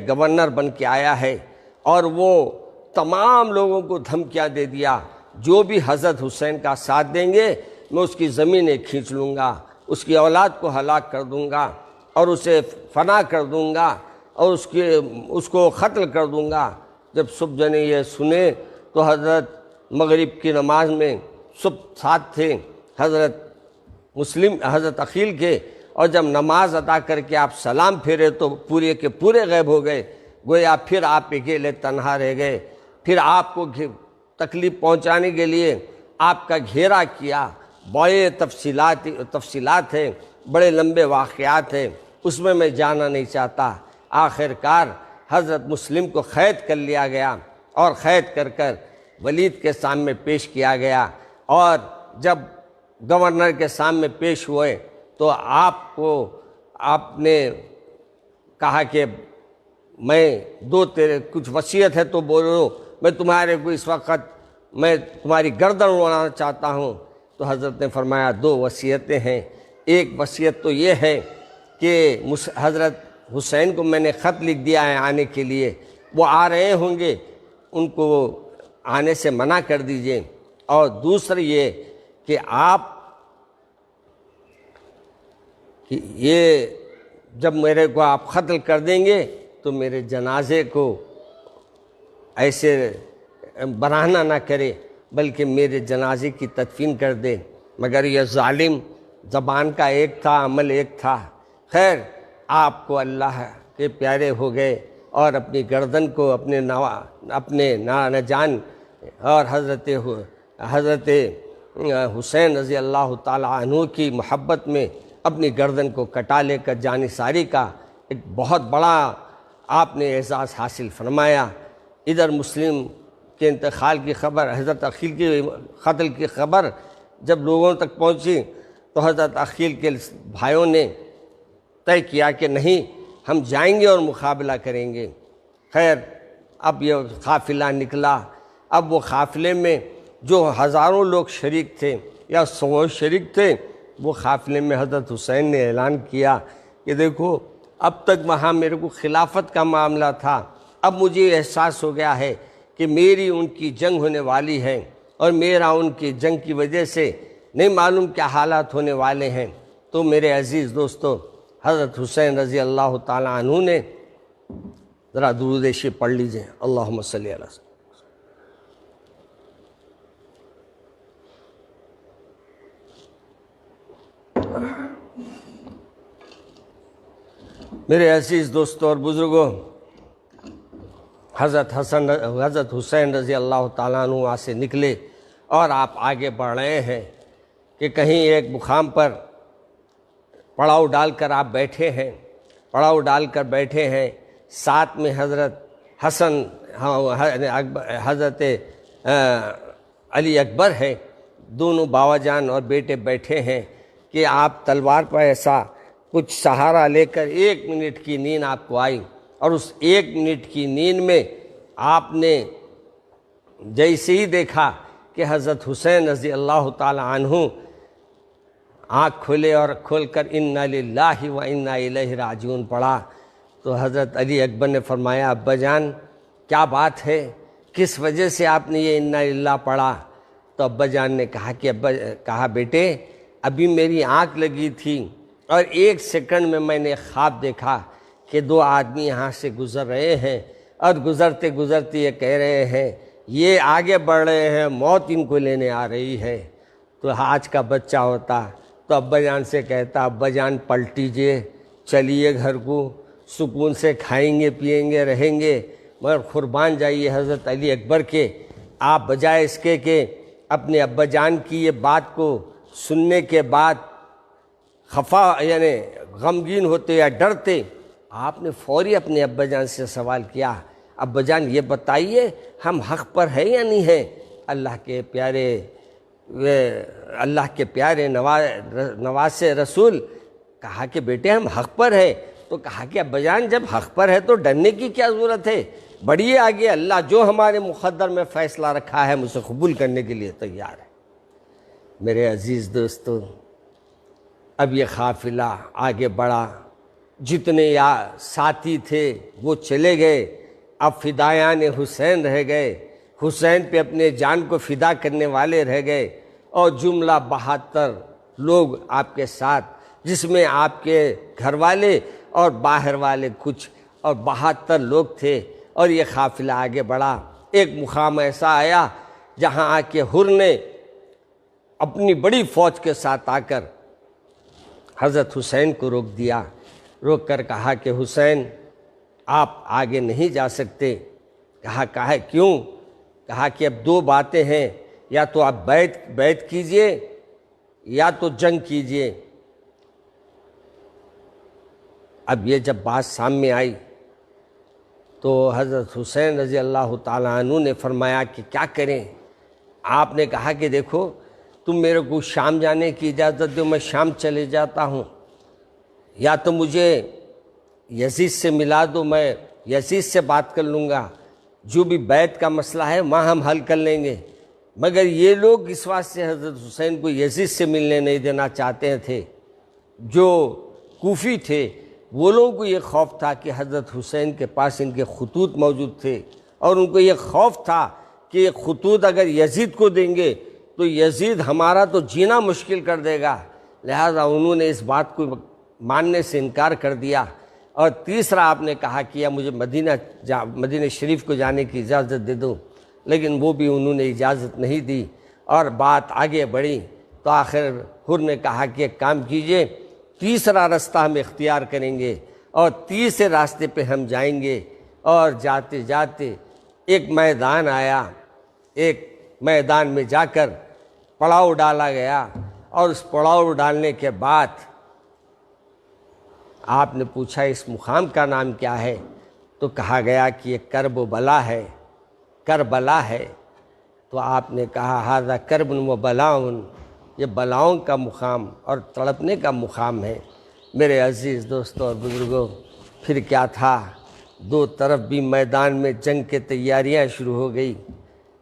گورنر بن کے آیا ہے، اور وہ تمام لوگوں کو دھمکیاں دے دیا جو بھی حضرت حسین کا ساتھ دیں گے میں اس کی زمینیں کھینچ لوں گا، اس کی اولاد کو ہلاک کر دوں گا، اور اسے فنا کر دوں گا، اور اس کو قتل کر دوں گا۔ جب سب جنے یہ سنے تو حضرت مغرب کی نماز میں سب ساتھ تھے حضرت عقیل کے، اور جب نماز ادا کر کے آپ سلام پھیرے تو پورے کے پورے غائب ہو گئے، گویا پھر آپ اکیلے تنہا رہ گئے۔ پھر آپ کو تکلیف پہنچانے کے لیے آپ کا گھیرا کیا، بڑے تفصیلات ہیں، بڑے لمبے واقعات ہیں، اس میں جانا نہیں چاہتا۔ آخر کار حضرت مسلم کو قید کر لیا گیا، اور قید کر کر ولید کے سامنے پیش کیا گیا، اور جب گورنر کے سامنے پیش ہوئے تو آپ نے کہا کہ میں تیرے کچھ وصیت ہے تو بولو، میں تمہارے کو اس وقت میں تمہاری گردن اڑانا چاہتا ہوں۔ تو حضرت نے فرمایا 2 وصیتیں ہیں، ایک وصیت تو یہ ہے کہ حضرت حسین کو میں نے خط لکھ دیا ہے آنے کے لیے، وہ آ رہے ہوں گے، ان کو آنے سے منع کر دیجئے، اور دوسری یہ کہ یہ جب میرے کو آپ قتل کر دیں گے تو میرے جنازے کو ایسے برہنہ نہ کرے، بلکہ میرے جنازے کی تدفین کر دے۔ مگر یہ ظالم زبان کا ایک تھا، عمل ایک تھا۔ خیر، آپ کو اللہ کے پیارے ہو گئے، اور اپنی گردن کو اپنے نانا جان اور حضرت حسین رضی اللہ تعالیٰ عنہ کی محبت میں اپنی گردن کو کٹا لے کر جانثاری کا ایک بہت بڑا آپ نے اعزاز حاصل فرمایا۔ ادھر مسلم کے انتقال کی خبر، حضرت عقیل کے قتل کی خبر جب لوگوں تک پہنچی تو حضرت عقیل کے بھائیوں نے طے کیا کہ نہیں، ہم جائیں گے اور مقابلہ کریں گے۔ خیر، اب یہ قافلہ نکلا۔ اب وہ قافلے میں جو ہزاروں لوگ شریک تھے یا 100 شریک تھے، وہ قافلے میں حضرت حسین نے اعلان کیا کہ دیکھو، اب تک وہاں میرے کو خلافت کا معاملہ تھا، اب مجھے احساس ہو گیا ہے کہ میری ان کی جنگ ہونے والی ہے، اور میرا ان کی جنگ کی وجہ سے نہیں معلوم کیا حالات ہونے والے ہیں۔ تو میرے عزیز دوستو، حضرت حسین رضی اللہ تعالیٰ عنہ نے ذرا درود شریف پڑھ لیجئے، اللہم صلی علی وسلم۔ میرے عزیز دوستوں اور بزرگوں، حضرت حسین رضی اللہ تعالیٰ عنہ وہاں سے نکلے، اور آپ آگے بڑھ رہے ہیں کہ کہیں ایک مقام پر پڑاؤ ڈال کر آپ بیٹھے ہیں، ساتھ میں حضرت حسن حضرت علی اکبر ہے، دونوں باوا جان اور بیٹے بیٹھے ہیں کہ آپ تلوار پر ایسا کچھ سہارا لے کر 1 منٹ کی نیند آپ کو آئی، اور اس 1 منٹ کی نیند میں آپ نے جیسے ہی دیکھا کہ حضرت حسین رضی اللہ تعالی عنہ آنکھ کھولے اور کھول کر انا للہ و انا الیہ راجعون پڑھا، تو حضرت علی اکبر نے فرمایا ابا جان کیا بات ہے، کس وجہ سے آپ نے یہ انا للہ پڑھا؟ تو ابا جان نے کہا بیٹے ابھی میری آنکھ لگی تھی اور 1 سیکنڈ میں میں نے خواب دیکھا کہ 2 آدمی یہاں سے گزر رہے ہیں، اور گزرتے گزرتے یہ کہہ رہے ہیں یہ آگے بڑھ رہے ہیں، موت ان کو لینے آ رہی ہے۔ تو آج کا بچہ ہوتا تو ابا جان سے کہتا ابا جان پلٹیجئے، چلیے گھر کو، سکون سے کھائیں گے پیئیں گے رہیں گے، مگر قربان جائیے حضرت علی اکبر کے، آپ بجائے اس کے کہ اپنے ابا جان کی یہ بات کو سننے کے بعد خفا یعنی غمگین ہوتے یا ڈرتے، آپ نے فوری اپنے ابا جان سے سوال کیا ابا جان یہ بتائیے ہم حق پر ہیں یا نہیں ہیں؟ اللہ کے پیارے نواسے رسول کہا کہ بیٹے ہم حق پر ہیں، تو کہا کہ ابا جان جب حق پر ہے تو ڈرنے کی کیا ضرورت ہے، بڑھیے آگے، اللہ جو ہمارے مقدر میں فیصلہ رکھا ہے ہم اسے قبول کرنے کے لیے تیار ہے۔ میرے عزیز دوستو، اب یہ قافلہ آگے بڑھا، جتنے ساتھی تھے وہ چلے گئے، اب فدایان حسین رہ گئے، حسین پہ اپنے جان کو فدا کرنے والے رہ گئے، اور جملہ 72 لوگ آپ کے ساتھ، جس میں آپ کے گھر والے اور باہر والے کچھ، اور 72 لوگ تھے، اور یہ قافلہ آگے بڑھا۔ ایک مقام ایسا آیا جہاں آ کے حر نے اپنی بڑی فوج کے ساتھ آ کر حضرت حسین کو روک دیا، روک کر کہا کہ حسین آپ آگے نہیں جا سکتے۔ کہا کیوں؟ کہا کہ اب 2 باتیں ہیں، یا تو آپ بیعت کیجئے یا تو جنگ کیجئے۔ اب یہ جب بات سامنے آئی تو حضرت حسین رضی اللہ تعالیٰ عنہ نے فرمایا کہ کیا کریں؟ آپ نے کہا کہ دیکھو تم میرے کو شام جانے کی اجازت دو، میں شام چلے جاتا ہوں، یا تو مجھے یزید سے ملا دو، میں یزید سے بات کر لوں گا، جو بھی بیعت کا مسئلہ ہے وہاں ہم حل کر لیں گے۔ مگر یہ لوگ اس واسطے حضرت حسین کو یزید سے ملنے نہیں دینا چاہتے تھے، جو کوفی تھے وہ لوگوں کو یہ خوف تھا کہ حضرت حسین کے پاس ان کے خطوط موجود تھے، اور ان کو یہ خوف تھا کہ یہ خطوط اگر یزید کو دیں گے تو یزید ہمارا تو جینا مشکل کر دے گا، لہذا انہوں نے اس بات کو ماننے سے انکار کر دیا۔ اور تیسرا آپ نے کہا کہ یا مجھے مدینہ شریف کو جانے کی اجازت دے دو، لیکن وہ بھی انہوں نے اجازت نہیں دی، اور بات آگے بڑھی تو آخر حر نے کہا کہ ایک کام کیجئے، تیسرا راستہ ہم اختیار کریں گے اور تیسرے راستے پہ ہم جائیں گے۔ اور جاتے جاتے ایک میدان آیا، ایک میدان میں جا کر پڑاؤ ڈالا گیا، اور اس پڑاؤ ڈالنے کے بعد آپ نے پوچھا اس مقام کا نام کیا ہے؟ تو کہا گیا کہ یہ کرب و بلا ہے، کربلا ہے۔ تو آپ نے کہا ھذا کرب و بلاؤن، یہ بلاؤں کا مقام اور تڑپنے کا مقام ہے۔ میرے عزیز دوستوں اور بزرگوں، پھر کیا تھا، 2 طرف بھی میدان میں جنگ کے تیاریاں شروع ہو گئی،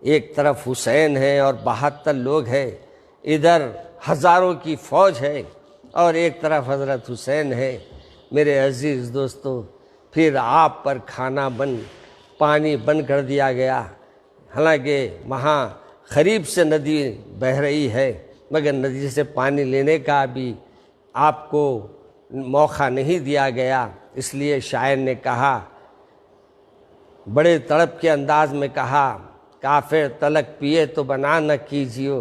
ایک طرف حسین ہے اور 72 لوگ ہیں، ادھر ہزاروں کی فوج ہے، اور ایک طرف حضرت حسین ہے۔ میرے عزیز دوستو، پھر آپ پر کھانا پانی بند کر دیا گیا، حالانکہ وہاں قریب سے ندی بہہ رہی ہے، مگر ندی سے پانی لینے کا بھی آپ کو موقع نہیں دیا گیا۔ اس لیے شاعر نے کہا، بڑے تڑپ کے انداز میں کہا، کافر تلک پیے تو بنا نہ کیجیو،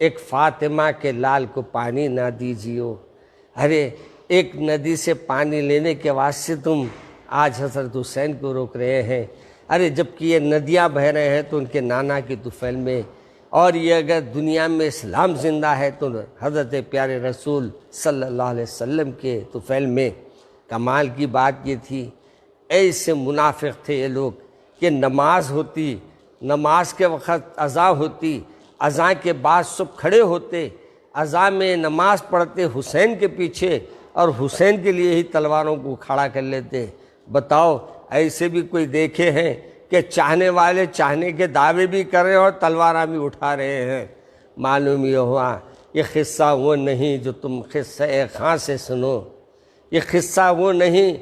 ایک فاطمہ کے لال کو پانی نہ دیجیو۔ ارے ایک ندی سے پانی لینے کے واسطے تم آج حضرت حسین کو روک رہے ہیں، ارے جبکہ یہ ندیاں بہہ رہے ہیں تو ان کے نانا کی طفیل میں، اور یہ اگر دنیا میں اسلام زندہ ہے تو حضرت پیارے رسول صلی اللہ علیہ وسلم کے طفیل میں۔ کمال کی بات یہ تھی، ایسے منافق تھے یہ لوگ کہ نماز ہوتی، نماز کے وقت اذان ہوتی اذان کے بعد سب کھڑے ہوتے، اذان میں نماز پڑھتے حسین کے پیچھے اور حسین کے لیے ہی تلواروں کو کھڑا کر لیتے۔ بتاؤ ایسے بھی کوئی دیکھے ہیں کہ چاہنے والے چاہنے کے دعوے بھی کر رہے ہیں اور تلواریں بھی اٹھا رہے ہیں؟ معلوم یہ ہوا یہ قصہ وہ نہیں جو تم قصہ خاں سے سنو، یہ قصہ وہ نہیں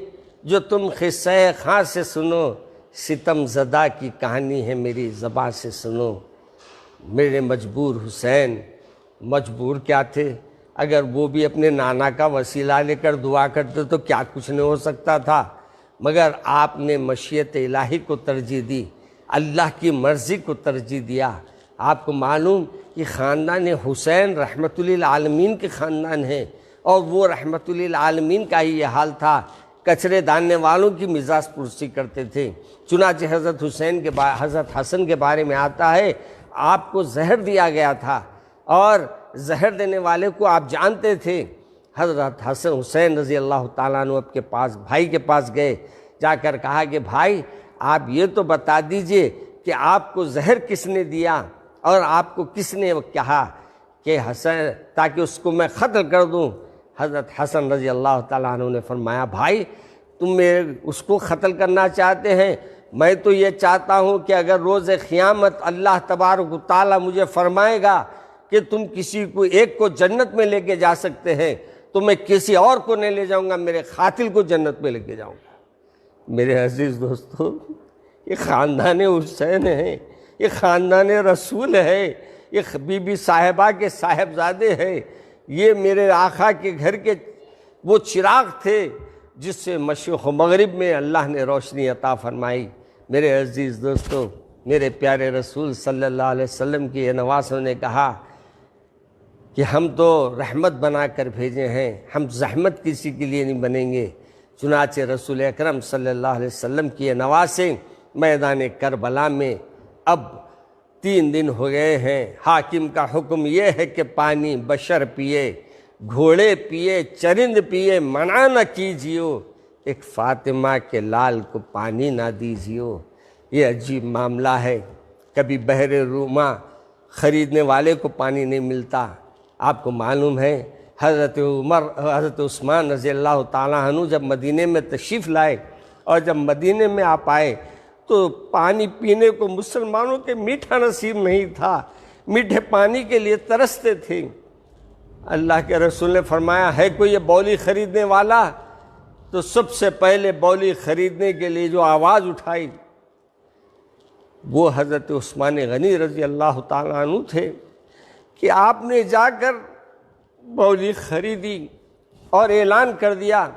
جو تم قصہ خاں سے سنو، ستم زدہ کی کہانی ہے میری زباں سے سنو۔ میرے مجبور حسین مجبور کیا تھے؟ اگر وہ بھی اپنے نانا کا وسیلہ لے کر دعا کرتے تو کیا کچھ نہیں ہو سکتا تھا، مگر آپ نے مشیت الہی کو ترجیح دی، اللہ کی مرضی کو ترجیح دیا۔ آپ کو معلوم کہ خاندان حسین رحمت للعالمین کے خاندان ہے، اور وہ رحمت للعالمین کا ہی یہ حال تھا، کچرے ڈالنے والوں کی مزاج پرسی کرتے تھے۔ چنانچہ حضرت حضرت حسن کے بارے میں آتا ہے آپ کو زہر دیا گیا تھا، اور زہر دینے والے کو آپ جانتے تھے۔ حضرت حسین رضی اللہ تعالیٰ عنہ آپ کے پاس بھائی کے پاس گئے، جا کر کہا کہ بھائی آپ یہ تو بتا دیجئے کہ آپ کو زہر کس نے دیا اور آپ کو کس نے کہا کہ حسن تاکہ اس کو میں قتل کر دوں۔ حضرت حسن رضی اللہ تعالیٰ عنہ نے فرمایا بھائی تم اس کو قتل کرنا چاہتے ہیں، میں تو یہ چاہتا ہوں کہ اگر روز قیامت اللہ تبارک و تعالیٰ مجھے فرمائے گا کہ تم کسی کو ایک کو جنت میں لے کے جا سکتے ہیں تو میں کسی اور کو نہیں لے جاؤں گا، میرے قاتل کو جنت میں لے کے جاؤں گا۔ میرے عزیز دوستو، یہ خاندان حسین ہے، یہ خاندان رسول ہے، یہ بی بی صاحبہ کے صاحبزادے ہیں، یہ میرے آقا کے گھر کے وہ چراغ تھے جس سے مشرق و مغرب میں اللہ نے روشنی عطا فرمائی۔ میرے عزیز دوستو، میرے پیارے رسول صلی اللہ علیہ وسلم کی نواسوں نے کہا کہ ہم تو رحمت بنا کر بھیجے ہیں، ہم زحمت کسی کے لیے نہیں بنیں گے۔ چنانچہ رسول اکرم صلی اللہ علیہ وسلم کی نواسیں میدان کربلا میں اب 3 دن ہو گئے ہیں۔ حاکم کا حکم یہ ہے کہ پانی بشر پیے، گھوڑے پیے، چرند پیے، منع نہ کیجیو، ایک فاطمہ کے لال کو پانی نہ دیجیو۔ یہ عجیب معاملہ ہے، کبھی بحر روما خریدنے والے کو پانی نہیں ملتا۔ آپ کو معلوم ہے حضرت عثمان رضی اللہ تعالیٰ عنہ جب مدینے میں تشریف لائے اور جب مدینے میں آپ آئے تو پانی پینے کو مسلمانوں کے میٹھا نصیب نہیں تھا، میٹھے پانی کے لیے ترستے تھے۔ اللہ کے رسول نے فرمایا ہے کوئی یہ بولی خریدنے والا؟ تو سب سے پہلے بولی خریدنے کے لیے جو آواز اٹھائی وہ حضرت عثمان غنی رضی اللہ تعالیٰ عنہ تھے کہ آپ نے جا کر بولی خریدی اور اعلان کر دیا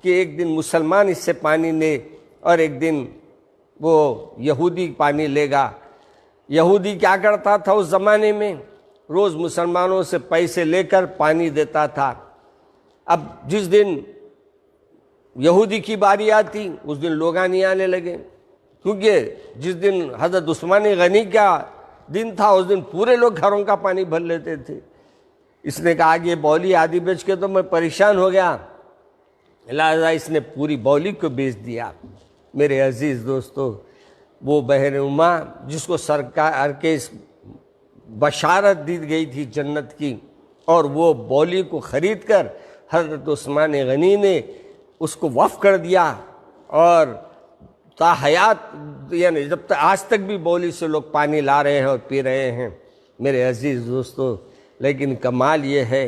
کہ ایک دن مسلمان اس سے پانی لے اور ایک دن وہ یہودی پانی لے گا۔ یہودی کیا کرتا تھا اس زمانے میں؟ روز مسلمانوں سے پیسے لے کر پانی دیتا تھا۔ اب جس دن یہودی کی باری آتی اس دن لوگ نہیں آنے لگے، کیونکہ جس دن حضرت عثمان غنی کا دن تھا اس دن پورے لوگ گھروں کا پانی بھر لیتے تھے۔ اس نے کہا کہ یہ بولی آدھی بیچ کے تو میں پریشان ہو گیا، لہذا اس نے پوری بولی کو بیچ دیا۔ میرے عزیز دوستو، وہ بحر روما جس کو سرکار کے بشارت دی گئی تھی جنت کی، اور وہ بولی کو خرید کر حضرت عثمان غنی نے اس کو وقف کر دیا، اور تا حیات یعنی جب تک آج تک بھی بولی سے لوگ پانی لا رہے ہیں اور پی رہے ہیں۔ میرے عزیز دوستو، لیکن کمال یہ ہے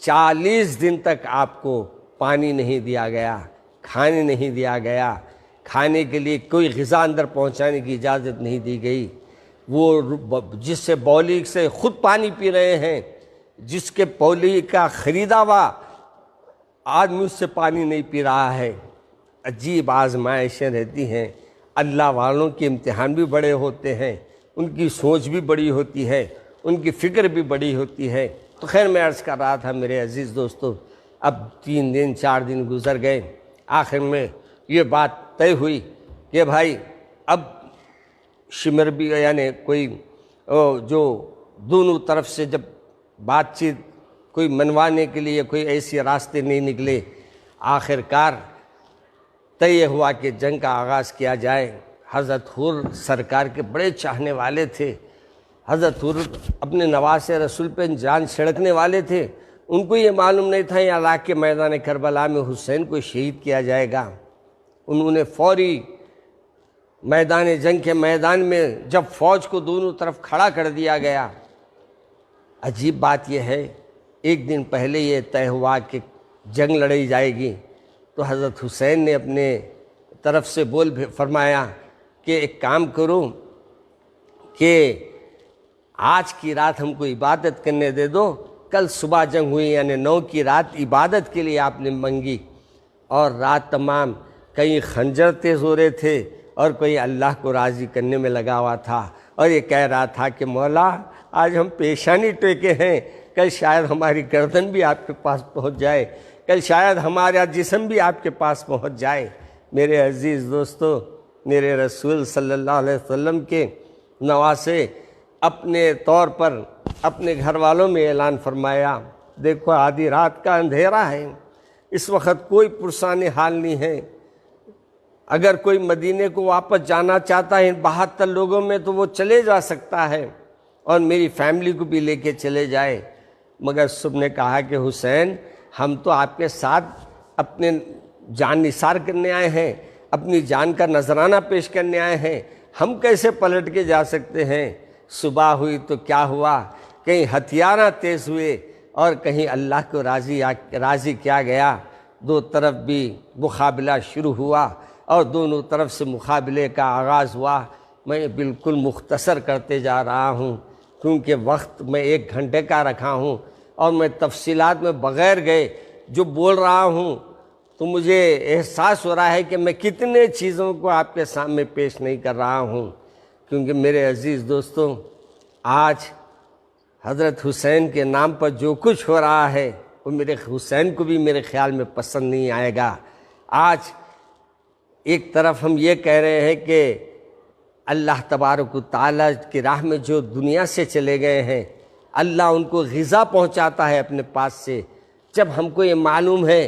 40 دن تک آپ کو پانی نہیں دیا گیا، کھانے نہیں دیا گیا، کھانے کے لیے کوئی غذا اندر پہنچانے کی اجازت نہیں دی گئی۔ وہ جس سے بولی سے خود پانی پی رہے ہیں، جس کے بولی کا خریدا ہوا آدمی اس سے پانی نہیں پی رہا ہے۔ عجیب آزمائشیں رہتی ہیں۔ اللہ والوں کے امتحان بھی بڑے ہوتے ہیں، ان کی سوچ بھی بڑی ہوتی ہے، ان کی فکر بھی بڑی ہوتی ہے۔ تو خیر میں عرض کر رہا تھا میرے عزیز دوستو، اب 3 دن 4 دن گزر گئے، آخر میں یہ بات طے ہوئی کہ بھائی اب شمر بھی یعنی کوئی جو دونوں طرف سے جب بات چیت کوئی منوانے کے لیے کوئی ایسی راستے نہیں نکلے، آخر کار طے ہوا کہ جنگ کا آغاز کیا جائے۔ حضرت حور سرکار کے بڑے چاہنے والے تھے، حضرت اپنے نواسے رسول پہ جان چھڑکنے والے تھے، ان کو یہ معلوم نہیں تھا یہ عراق کے میدان کربلا میں حسین کو شہید کیا جائے گا۔ انہوں نے فوری میدان جنگ کے میدان میں جب فوج کو دونوں طرف کھڑا کر دیا گیا، عجیب بات یہ ہے ایک دن پہلے یہ طے ہوا کہ جنگ لڑی جائے گی، تو حضرت حسین نے اپنے طرف سے فرمایا کہ ایک کام کرو کہ آج کی رات ہم کو عبادت کرنے دے دو، کل صبح جنگ ہوئی یعنی 9 کی رات عبادت کے لیے آپ نے منگی، اور رات تمام کئی خنجر تیز ہو رہے تھے اور کوئی اللہ کو راضی کرنے میں لگا ہوا تھا، اور یہ کہہ رہا تھا کہ مولا آج ہم پیشانی ٹیکے ہیں، کل شاید ہماری گردن بھی آپ کے پاس پہنچ جائے، کل شاید ہمارا جسم بھی آپ کے پاس پہنچ جائے۔ میرے عزیز دوستو، میرے رسول صلی اللہ علیہ وسلم کے نواسے اپنے طور پر اپنے گھر والوں میں اعلان فرمایا، دیکھو آدھی رات کا اندھیرا ہے، اس وقت کوئی پرسان حال نہیں ہے، اگر کوئی مدینے کو واپس جانا چاہتا ہے ان 72 لوگوں میں تو وہ چلے جا سکتا ہے اور میری فیملی کو بھی لے کے چلے جائے۔ مگر سب نے کہا کہ حسین ہم تو آپ کے ساتھ اپنے جان نثار کرنے آئے ہیں، اپنی جان کا نذرانہ پیش کرنے آئے ہیں، ہم کیسے پلٹ کے جا سکتے ہیں؟ صبح ہوئی تو کیا ہوا، کہیں ہتھیارہ تیز ہوئے اور کہیں اللہ کو راضی کیا گیا، دو طرف بھی مقابلہ شروع ہوا اور دونوں طرف سے مقابلے کا آغاز ہوا۔ میں بالکل مختصر کرتے جا رہا ہوں کیونکہ وقت میں 1 گھنٹے کا رکھا ہوں اور میں تفصیلات میں بغیر گئے جو بول رہا ہوں تو مجھے احساس ہو رہا ہے کہ میں کتنے چیزوں کو آپ کے سامنے پیش نہیں کر رہا ہوں، کیونکہ میرے عزیز دوستوں آج حضرت حسین کے نام پر جو کچھ ہو رہا ہے وہ میرے حسین کو بھی میرے خیال میں پسند نہیں آئے گا۔ آج ایک طرف ہم یہ کہہ رہے ہیں کہ اللہ تبارک و تعالیٰ کی راہ میں جو دنیا سے چلے گئے ہیں اللہ ان کو غذا پہنچاتا ہے اپنے پاس سے، جب ہم کو یہ معلوم ہے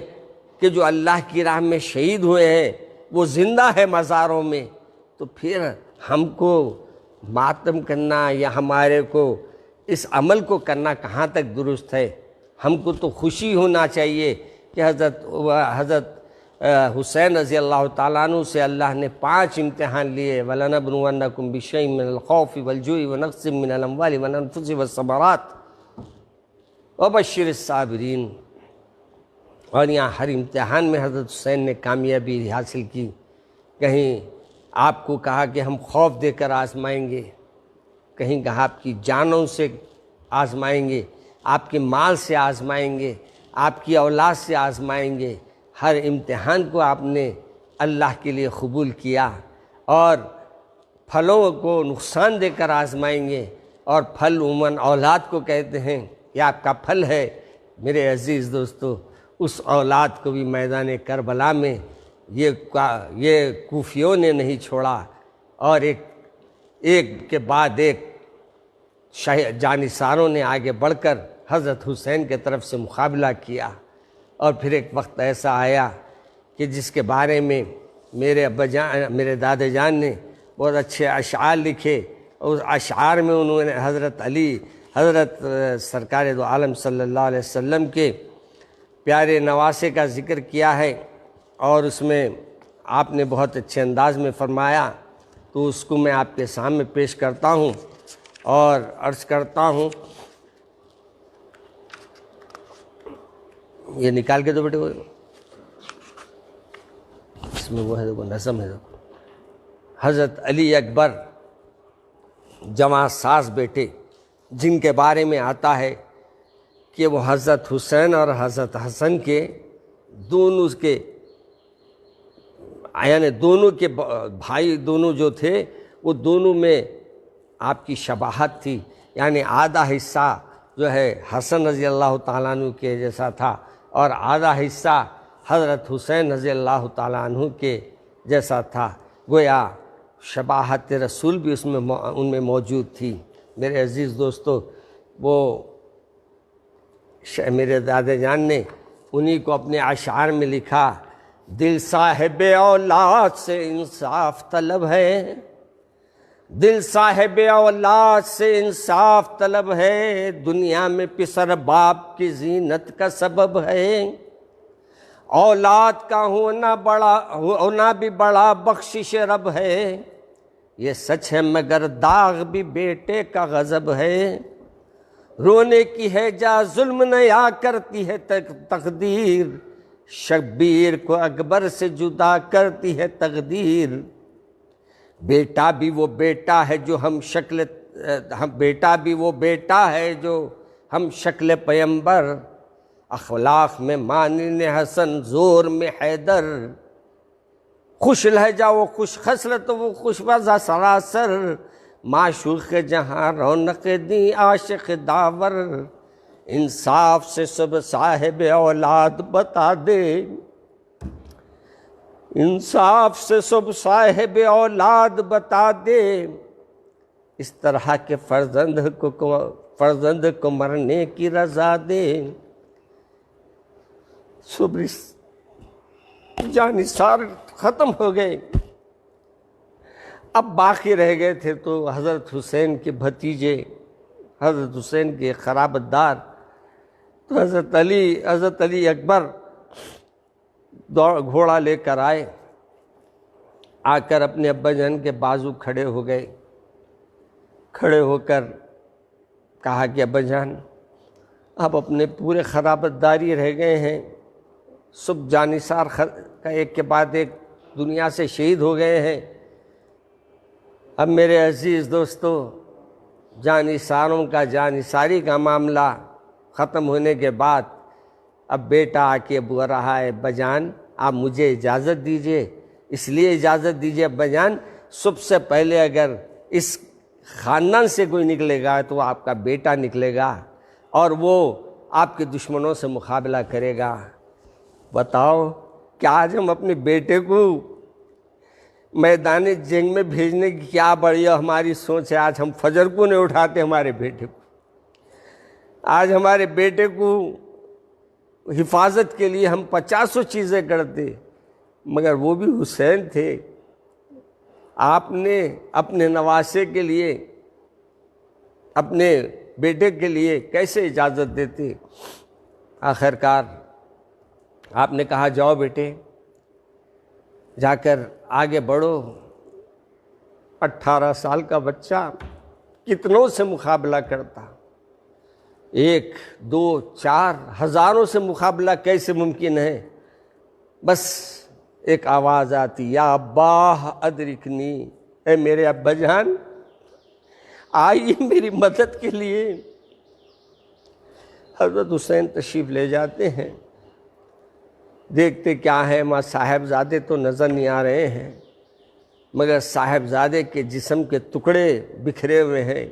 کہ جو اللہ کی راہ میں شہید ہوئے ہیں وہ زندہ ہے مزاروں میں، تو پھر ہم کو ماتم کرنا یا ہمارے کو اس عمل کو کرنا کہاں تک درست ہے؟ ہم کو تو خوشی ہونا چاہیے کہ حضرت حسین رضی اللہ تعالیٰ عنہ سے اللہ نے 5 امتحان لیے، وَلَنَبْلُوَنَّكُمْ بِشَيْءٍ مِّنَ الْخَوْفِ وَالْجُوعِ وَنَقْصٍ مِّنَ الْأَمْوَالِ وَالْأَنفُسِ وَالثَّمَرَاتِ وَبَشِّرِ الصَّابِرِينَ۔ اور یہاں ہر امتحان میں حضرت حسین نے کامیابی حاصل کی۔ کہیں آپ کو کہا کہ ہم خوف دے کر آزمائیں گے، کہیں کہا آپ کی جانوں سے آزمائیں گے، آپ کے مال سے آزمائیں گے، آپ کی اولاد سے آزمائیں گے۔ ہر امتحان کو آپ نے اللہ کے لیے قبول کیا، اور پھلوں کو نقصان دے کر آزمائیں گے، اور پھل عموماً اولاد کو کہتے ہیں یہ آپ کا پھل ہے۔ میرے عزیز دوستو اس اولاد کو بھی میدان کربلا میں یہ کوفیوں نے نہیں چھوڑا، اور ایک کے بعد ایک جانثاروں نے آگے بڑھ کر حضرت حسین کے طرف سے مقابلہ کیا۔ اور پھر ایک وقت ایسا آیا کہ جس کے بارے میں میرے دادا جان نے بہت اچھے اشعار لکھے، اس اشعار میں انہوں نے حضرت سرکار دو عالم صلی اللہ علیہ وسلم کے پیارے نواسے کا ذکر کیا ہے، اور اس میں آپ نے بہت اچھے انداز میں فرمایا، تو اس کو میں آپ کے سامنے پیش کرتا ہوں اور عرض کرتا ہوں۔ یہ نکال کے دو بیٹے، اس میں وہ ہے دیکھو نظم ہے دیکھو، حضرت علی اکبر جمع ساز بیٹے جن کے بارے میں آتا ہے کہ وہ حضرت حسین اور حضرت حسن کے دونوں کے بھائی دونوں جو تھے وہ دونوں میں آپ کی شباہت تھی، یعنی آدھا حصہ جو ہے حسن رضی اللہ تعالیٰ عنہ کے جیسا تھا اور آدھا حصہ حضرت حسین رضی اللہ تعالیٰ عنہ کے جیسا تھا، گویا شباہت رسول بھی ان میں موجود تھی۔ میرے عزیز دوستو وہ میرے دادا جان نے انہی کو اپنے اشعار میں لکھا، دل صاحب اولاد سے انصاف طلب ہے، دل صاحب اولاد سے انصاف طلب ہے، دنیا میں پسر باپ کی زینت کا سبب ہے۔ اولاد کا ہونا بھی بڑا بخشش رب ہے، یہ سچ ہے مگر داغ بھی بیٹے کا غضب ہے۔ رونے کی ہے جا ظلم نیا کرتی ہے تقدیر، شبیر کو اکبر سے جدا کرتی ہے تقدیر۔ بیٹا بھی وہ بیٹا ہے جو ہم شکل پیمبر، اخلاق میں مانن حسن، زور میں حیدر۔ خوش لہجہ وہ خوش خصلت وہ خوش وضع سراسر، معشوق جہاں رونق دی عاشق داور۔ انصاف سے سب صاحب اولاد بتا دے، انصاف سے سب صاحب اولاد بتا دے، اس طرح کے فرزند کو مرنے کی رضا دے۔ جانثار ختم ہو گئے، اب باقی رہ گئے تھے تو حضرت حسین کے بھتیجے، حضرت حسین کے قرابت دار، تو حضرت علی اکبر گھوڑا لے کر آئے، آ کر اپنے ابا جان کے بازو کھڑے ہو گئے، کھڑے ہو کر کہا کہ ابا جان اب اپنے پورے قرابت داری رہ گئے ہیں، سب جانثار کا ایک کے بعد ایک دنیا سے شہید ہو گئے ہیں، اب میرے عزیز دوستو جانثاروں کا جانثاری کا معاملہ ختم ہونے کے بعد اب بیٹا آ کے بول رہا ہے ابا جان آپ مجھے اجازت دیجئے، اس لیے اجازت دیجئے ابا جان، سب سے پہلے اگر اس خاندان سے کوئی نکلے گا تو وہ آپ کا بیٹا نکلے گا اور وہ آپ کے دشمنوں سے مقابلہ کرے گا۔ بتاؤ کہ آج ہم اپنے بیٹے کو میدان جنگ میں بھیجنے کی کیا بڑی ہماری سوچ ہے، آج ہم فجر کو نہیں اٹھاتے ہمارے بیٹے کو، آج ہمارے بیٹے کو حفاظت کے لیے ہم 50 چیزیں کرتے، مگر وہ بھی حسین تھے، آپ نے اپنے نواسے کے لیے اپنے بیٹے کے لیے کیسے اجازت دیتے؟ آخر کار آپ نے کہا جاؤ بیٹے جا کر آگے بڑھو۔ 18 سال کا بچہ کتنوں سے مقابلہ کرتا، 1 2 4 ہزاروں سے مقابلہ کیسے ممکن ہے؟ بس ایک آواز آتی یا ابا ادرکنی، اے میرے ابا جان آئیے میری مدد کے لیے۔ حضرت حسین تشریف لے جاتے ہیں، دیکھتے کیا ہے ماں صاحبزادے تو نظر نہیں آ رہے ہیں، مگر صاحبزادے کے جسم کے ٹکڑے بکھرے ہوئے ہیں۔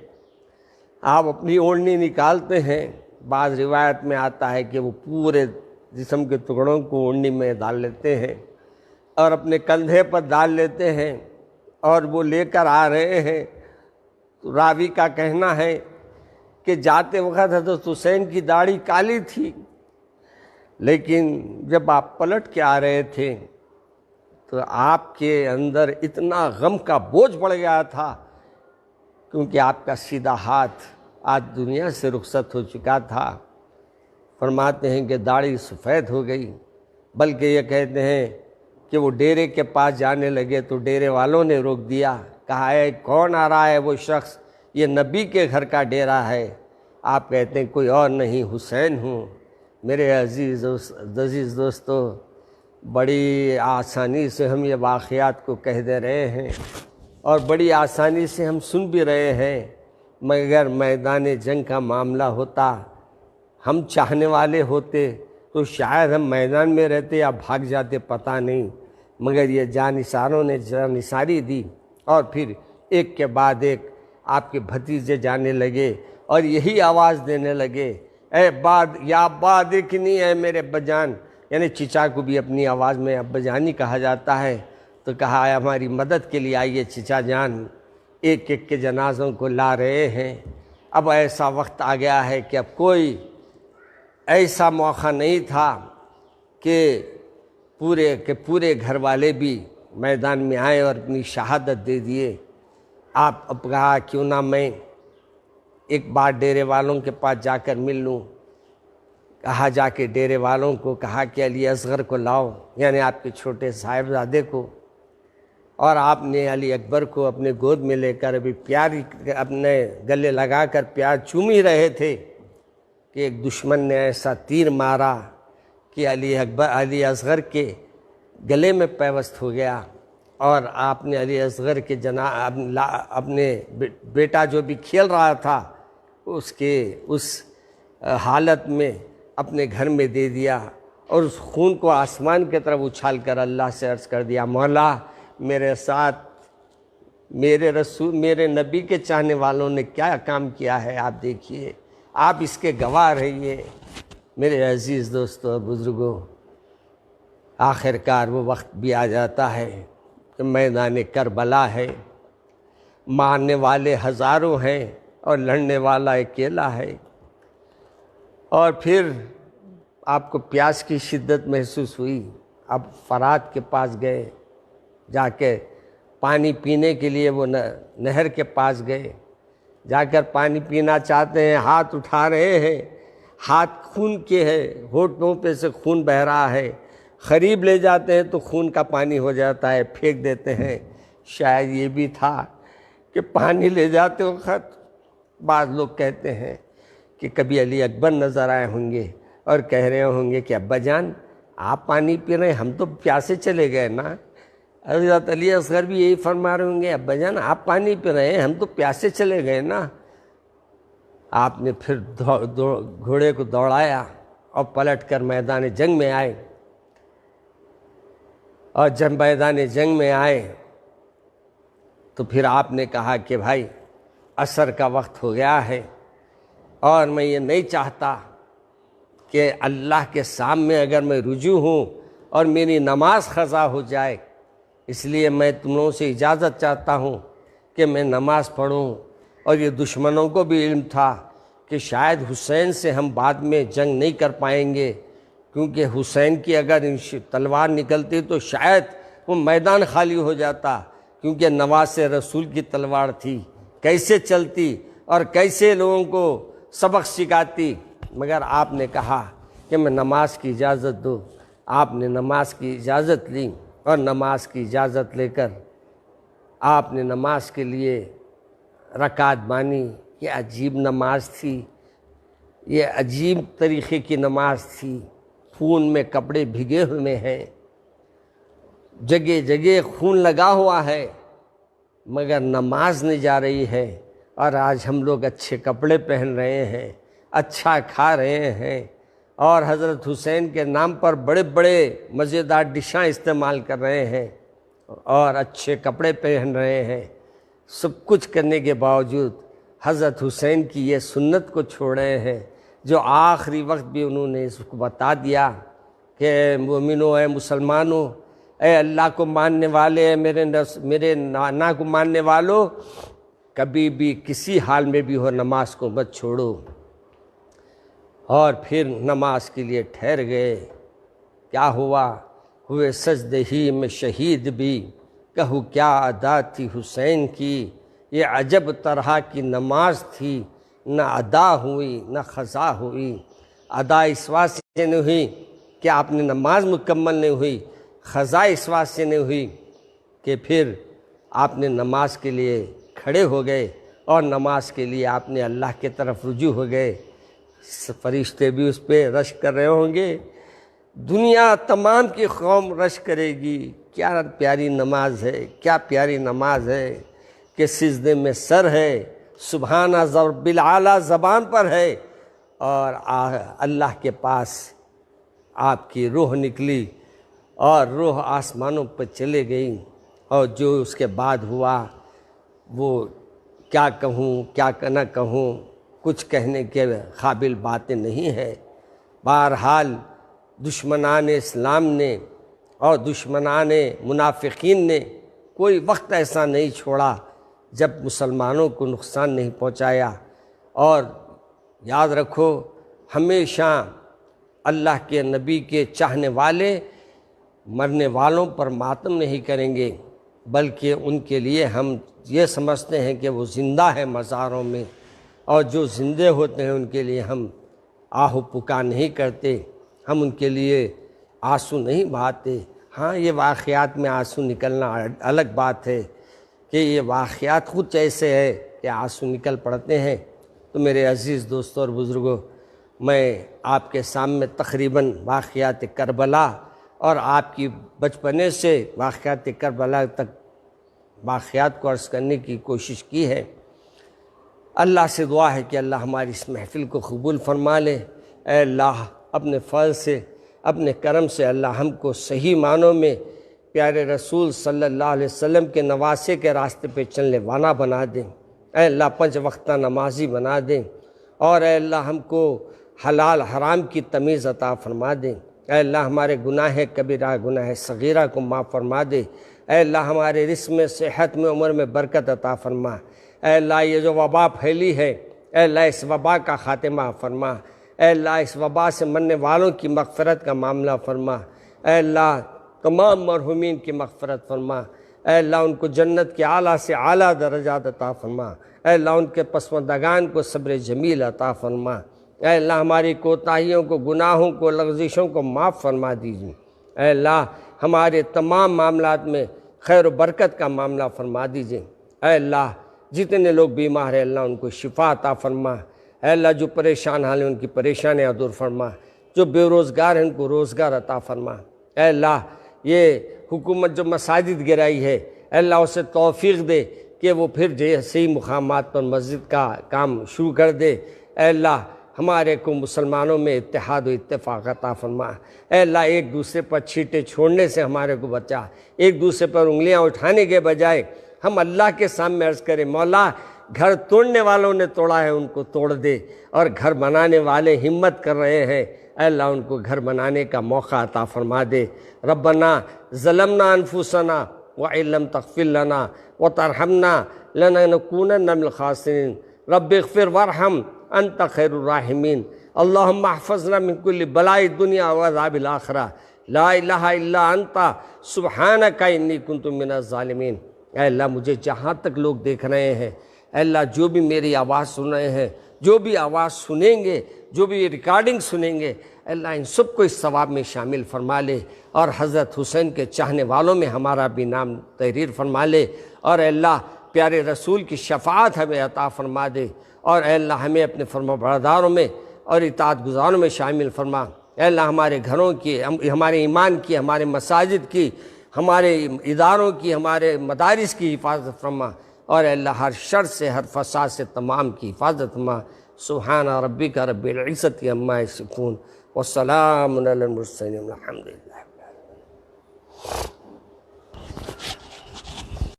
آپ اپنی اوڑھنی نکالتے ہیں، بعض روایت میں آتا ہے کہ وہ پورے جسم کے ٹکڑوں کو اوڑھنی میں ڈال لیتے ہیں اور اپنے کندھے پر ڈال لیتے ہیں اور وہ لے کر آ رہے ہیں۔ تو راوی کا کہنا ہے کہ جاتے وقت حضرت حسین کی داڑھی کالی تھی، لیکن جب آپ پلٹ کے آ رہے تھے تو آپ کے اندر اتنا غم کا بوجھ بڑھ گیا تھا، کیونکہ آپ کا سیدھا ہاتھ آج دنیا سے رخصت ہو چکا تھا۔ فرماتے ہیں کہ داڑھی سفید ہو گئی، بلکہ یہ کہتے ہیں کہ وہ ڈیرے کے پاس جانے لگے تو ڈیرے والوں نے روک دیا، کہا اے کون آ رہا ہے؟ وہ شخص یہ نبی کے گھر کا ڈیرا ہے۔ آپ کہتے ہیں کوئی اور نہیں، حسین ہوں۔ میرے عزیز دوستو بڑی آسانی سے ہم یہ واقعات کو کہہ دے رہے ہیں اور بڑی آسانی سے ہم سن بھی رہے ہیں، مگر میدان جنگ کا معاملہ ہوتا، ہم چاہنے والے ہوتے تو شاید ہم میدان میں رہتے یا بھاگ جاتے، پتہ نہیں، مگر یہ جانثاروں نے جانثاری دی اور پھر ایک کے بعد ایک آپ کے بھتیجے جانے لگے اور یہی آواز دینے لگے اے یا ابا دیکھنی، اے میرے ابا جان، یعنی چچا کو بھی اپنی آواز میں ابا جانی کہا جاتا ہے، تو کہا ہماری مدد کے لیے آئیے چچا جان۔ ایک ایک کے جنازوں کو لا رہے ہیں۔ اب ایسا وقت آ گیا ہے کہ اب کوئی ایسا موقع نہیں تھا کہ پورے گھر والے بھی میدان میں آئے اور اپنی شہادت دے دیے۔ آپ اب کہا کیوں نہ میں ایک بار ڈیرے والوں کے پاس جا کر مل لوں. کہا جا کے ڈیرے والوں کو کہا کہ علی اصغر کو لاؤ، یعنی آپ کے چھوٹے صاحبزادے کو. اور آپ نے علی اکبر کو اپنے گود میں لے کر ابھی پیار اپنے گلے لگا کر پیار چوم ہی رہے تھے کہ ایک دشمن نے ایسا تیر مارا کہ علی اصغر کے گلے میں پیوست ہو گیا. اور آپ نے علی اصغر کے اپنے بیٹا جو بھی کھیل رہا تھا اس حالت میں اپنے گھر میں دے دیا، اور اس خون کو آسمان کی طرف اچھال کر اللہ سے عرض کر دیا، مولا میرے ساتھ میرے نبی کے چاہنے والوں نے کیا کام کیا ہے، آپ دیکھیے، آپ اس کے گواہ رہیے. میرے عزیز دوستو اور بزرگوں، آخر کار وہ وقت بھی آ جاتا ہے کہ میدان کربلا ہے، مارنے والے ہزاروں ہیں اور لڑنے والا اکیلا ہے. اور پھر آپ کو پیاس کی شدت محسوس ہوئی، اب فرات کے پاس گئے، جا کے پانی پینے کے لیے وہ نہر کے پاس گئے. جا کر پانی پینا چاہتے ہیں، ہاتھ اٹھا رہے ہیں، ہاتھ خون کے ہے، ہونٹوں پہ سے خون بہہ رہا ہے. قریب لے جاتے ہیں تو خون کا پانی ہو جاتا ہے، پھینک دیتے ہیں. شاید یہ بھی تھا کہ پانی لے جاتے وقت بعض لوگ کہتے ہیں کہ کبھی علی اکبر نظر آئے ہوں گے اور کہہ رہے ہوں گے کہ ابا جان آپ پانی پی رہے ہیں، ہم تو پیاسے چلے گئے نا. حضرت علی اصغر بھی یہی فرما رہے ہوں گے، ابا جان آپ پانی پی رہے ہیں، ہم تو پیاسے چلے گئے نا. آپ نے پھر گھوڑے کو دوڑایا اور پلٹ کر میدان جنگ میں آئے. اور جب میدان جنگ میں آئے تو پھر آپ نے کہا کہ بھائی عصر کا وقت ہو گیا ہے، اور میں یہ نہیں چاہتا کہ اللہ کے سامنے اگر میں رجوع ہوں اور میری نماز قضا ہو جائے، اس لیے میں تم لوگوں سے اجازت چاہتا ہوں کہ میں نماز پڑھوں. اور یہ دشمنوں کو بھی علم تھا کہ شاید حسین سے ہم بعد میں جنگ نہیں کر پائیں گے، کیونکہ حسین کی اگر تلوار نکلتی تو شاید وہ میدان خالی ہو جاتا، کیونکہ نواز رسول کی تلوار تھی، کیسے چلتی اور کیسے لوگوں کو سبق سکھاتی. مگر آپ نے کہا کہ میں نماز کی اجازت دو. آپ نے نماز کی اجازت لی، اور نماز کی اجازت لے کر آپ نے نماز کے لیے رکعت مانی. یہ عجیب نماز تھی، یہ عجیب طریقے کی نماز تھی. خون میں کپڑے بھگے ہوئے ہیں، جگہ جگہ خون لگا ہوا ہے، مگر نماز نہیں جا رہی ہے. اور آج ہم لوگ اچھے کپڑے پہن رہے ہیں، اچھا کھا رہے ہیں، اور حضرت حسین کے نام پر بڑے بڑے مزیدار ڈشاں استعمال کر رہے ہیں، اور اچھے کپڑے پہن رہے ہیں. سب کچھ کرنے کے باوجود حضرت حسین کی یہ سنت کو چھوڑ رہے ہیں، جو آخری وقت بھی انہوں نے اس کو بتا دیا کہ اے مومنو، اے مسلمانوں، اے اللہ کو ماننے والے، میرے نانا کو ماننے والوں، کبھی بھی کسی حال میں بھی ہو نماز کو مت چھوڑو. اور پھر نماز کے لیے ٹھہر گئے. کیا ہوا؟ ہوئے سجدے ہی میں شہید بھی، کہوں کیا ادا تھی حسین کی. یہ عجب طرح کی نماز تھی، نہ ادا ہوئی نہ قضا ہوئی. ادا اس واسطے سے نہیں ہوئی کہ آپ نے نماز مکمل نہیں ہوئی، قضا اس واسطے سے نہیں ہوئی کہ پھر آپ نے نماز کے لیے کھڑے ہو گئے، اور نماز کے لیے آپ نے اللہ کی طرف رجوع ہو گئے. فرشتے بھی اس پہ رش کر رہے ہوں گے، دنیا تمام کی قوم رش کرے گی. کیا پیاری نماز ہے، کیا پیاری نماز ہے کہ سجدے میں سر ہے، سبحان رب العالی زبان پر ہے، اور اللہ کے پاس آپ کی روح نکلی، اور روح آسمانوں پر چلے گئی. اور جو اس کے بعد ہوا وہ کیا کہوں کیا نہ کہوں، کچھ کہنے کے قابل باتیں نہیں ہیں. بہرحال دشمنان اسلام نے اور دشمنان منافقین نے کوئی وقت ایسا نہیں چھوڑا جب مسلمانوں کو نقصان نہیں پہنچایا. اور یاد رکھو، ہمیشہ اللہ کے نبی کے چاہنے والے مرنے والوں پر ماتم نہیں کریں گے. بلکہ ان کے لیے ہم یہ سمجھتے ہیں کہ وہ زندہ ہیں مزاروں میں، اور جو زندے ہوتے ہیں ان کے لیے ہم آہو پکار نہیں کرتے، ہم ان کے لیے آنسو نہیں بہاتے۔ ہاں، یہ واقعات میں آنسو نکلنا الگ بات ہے کہ یہ واقعات خود ایسے ہے کہ آنسو نکل پڑتے ہیں۔ تو میرے عزیز دوستوں اور بزرگوں، میں آپ کے سامنے تقریباً واقعات کربلا اور آپ کی بچپنے سے واقعات کربلا تک واقعات کو عرض کرنے کی کوشش کی ہے۔ اللہ سے دعا ہے کہ اللہ ہماری اس محفل کو قبول فرما لے۔ اے اللہ، اپنے فضل سے، اپنے کرم سے اللہ ہم کو صحیح معنوں میں پیارے رسول صلی اللہ علیہ وسلم کے نواسے کے راستے پہ چلنے والا بنا دیں۔ اے اللہ 5 وقتہ نمازی بنا دیں، اور اے اللہ ہم کو حلال حرام کی تمیز عطا فرما دیں۔ اے اللہ ہمارے گناہ کبیرہ گناہ صغیرہ کو معاف فرما دے۔ اے اللہ ہمارے رزق میں، صحت میں، عمر میں برکت عطا فرما۔ اے اللہ یہ جو وبا پھیلی ہے، اے اللہ اس وبا کا خاتمہ فرما۔ اے اللہ اس وبا سے مرنے والوں کی مغفرت کا معاملہ فرما۔ اے اللہ تمام مرحومین کی مغفرت فرما۔ اے اللہ ان کو جنت کے اعلیٰ سے اعلیٰ درجات عطا فرما۔ اے اللہ ان کے پسماندگان کو صبر جمیل عطا فرما۔ اے اللہ ہماری کوتاہیوں کو، گناہوں کو، لغزشوں کو معاف فرما دیجیے۔ اے اللہ ہمارے تمام معاملات میں خیر و برکت کا معاملہ فرما دیجیے۔ اے اللہ جتنے لوگ بیمار ہیں اللہ ان کو شفا عطا فرما۔ اے اللہ جو پریشان حال ہیں ان کی پریشانیاں دور فرما۔ جو بے روزگار ہیں ان کو روزگار عطا فرما۔ اے اللہ یہ حکومت جو مساجد گرائی ہے، اے اللہ اسے توفیق دے کہ وہ پھر صحیح مقامات پر مسجد کا کام شروع کر دے۔ اے اللہ ہمارے کو مسلمانوں میں اتحاد و اتفاق عطا فرما۔ اے اللہ ایک دوسرے پر چھینٹے چھوڑنے سے ہمارے کو بچا۔ ایک دوسرے پر انگلیاں اٹھانے کے بجائے ہم اللہ کے سامنے عرض کریں، مولا گھر توڑنے والوں نے توڑا ہے ان کو توڑ دے، اور گھر بنانے والے ہمت کر رہے ہیں، اے اللہ ان کو گھر بنانے کا موقع عطا فرما دے۔ ربنا ظلمنا انفسنا وَإِن لَّمْ تَغْفِرْ لَنَا وَتَرْحَمْنَا لَنَكُونَنَّ مِنَ الْخَاسِرِينَ رب اغفر وارحم انت خیر الراحمین اللہم احفظنا من کل بلاء الدنیا وعذاب الآخرہ لا الہ الا انت سبحانک انی کنت من الظالمین۔ اے اللہ مجھے جہاں تک لوگ دیکھ رہے ہیں، اے اللہ جو بھی میری آواز سن رہے ہیں، جو بھی آواز سنیں گے، جو بھی ریکارڈنگ سنیں گے، اے اللہ ان سب کو اس ثواب میں شامل فرما لے، اور حضرت حسین کے چاہنے والوں میں ہمارا بھی نام تحریر فرما لے، اور اے اللہ پیارے رسول کی شفاعت ہمیں عطا فرما دے، اور اے اللہ ہمیں اپنے فرما برداروں میں اور اطاعت گزاروں میں شامل فرما۔ اے اللہ ہمارے گھروں کی، ہمارے ایمان کی، ہمارے مساجد کی، ہمارے اداروں کی، ہمارے مدارس کی حفاظت فرما، اور اے اللہ ہر شر سے، ہر فساد سے تمام کی حفاظت فرما۔ سبحان ربک رب العزت عما یصفون والسلام علی المرسلین الحمد للہ۔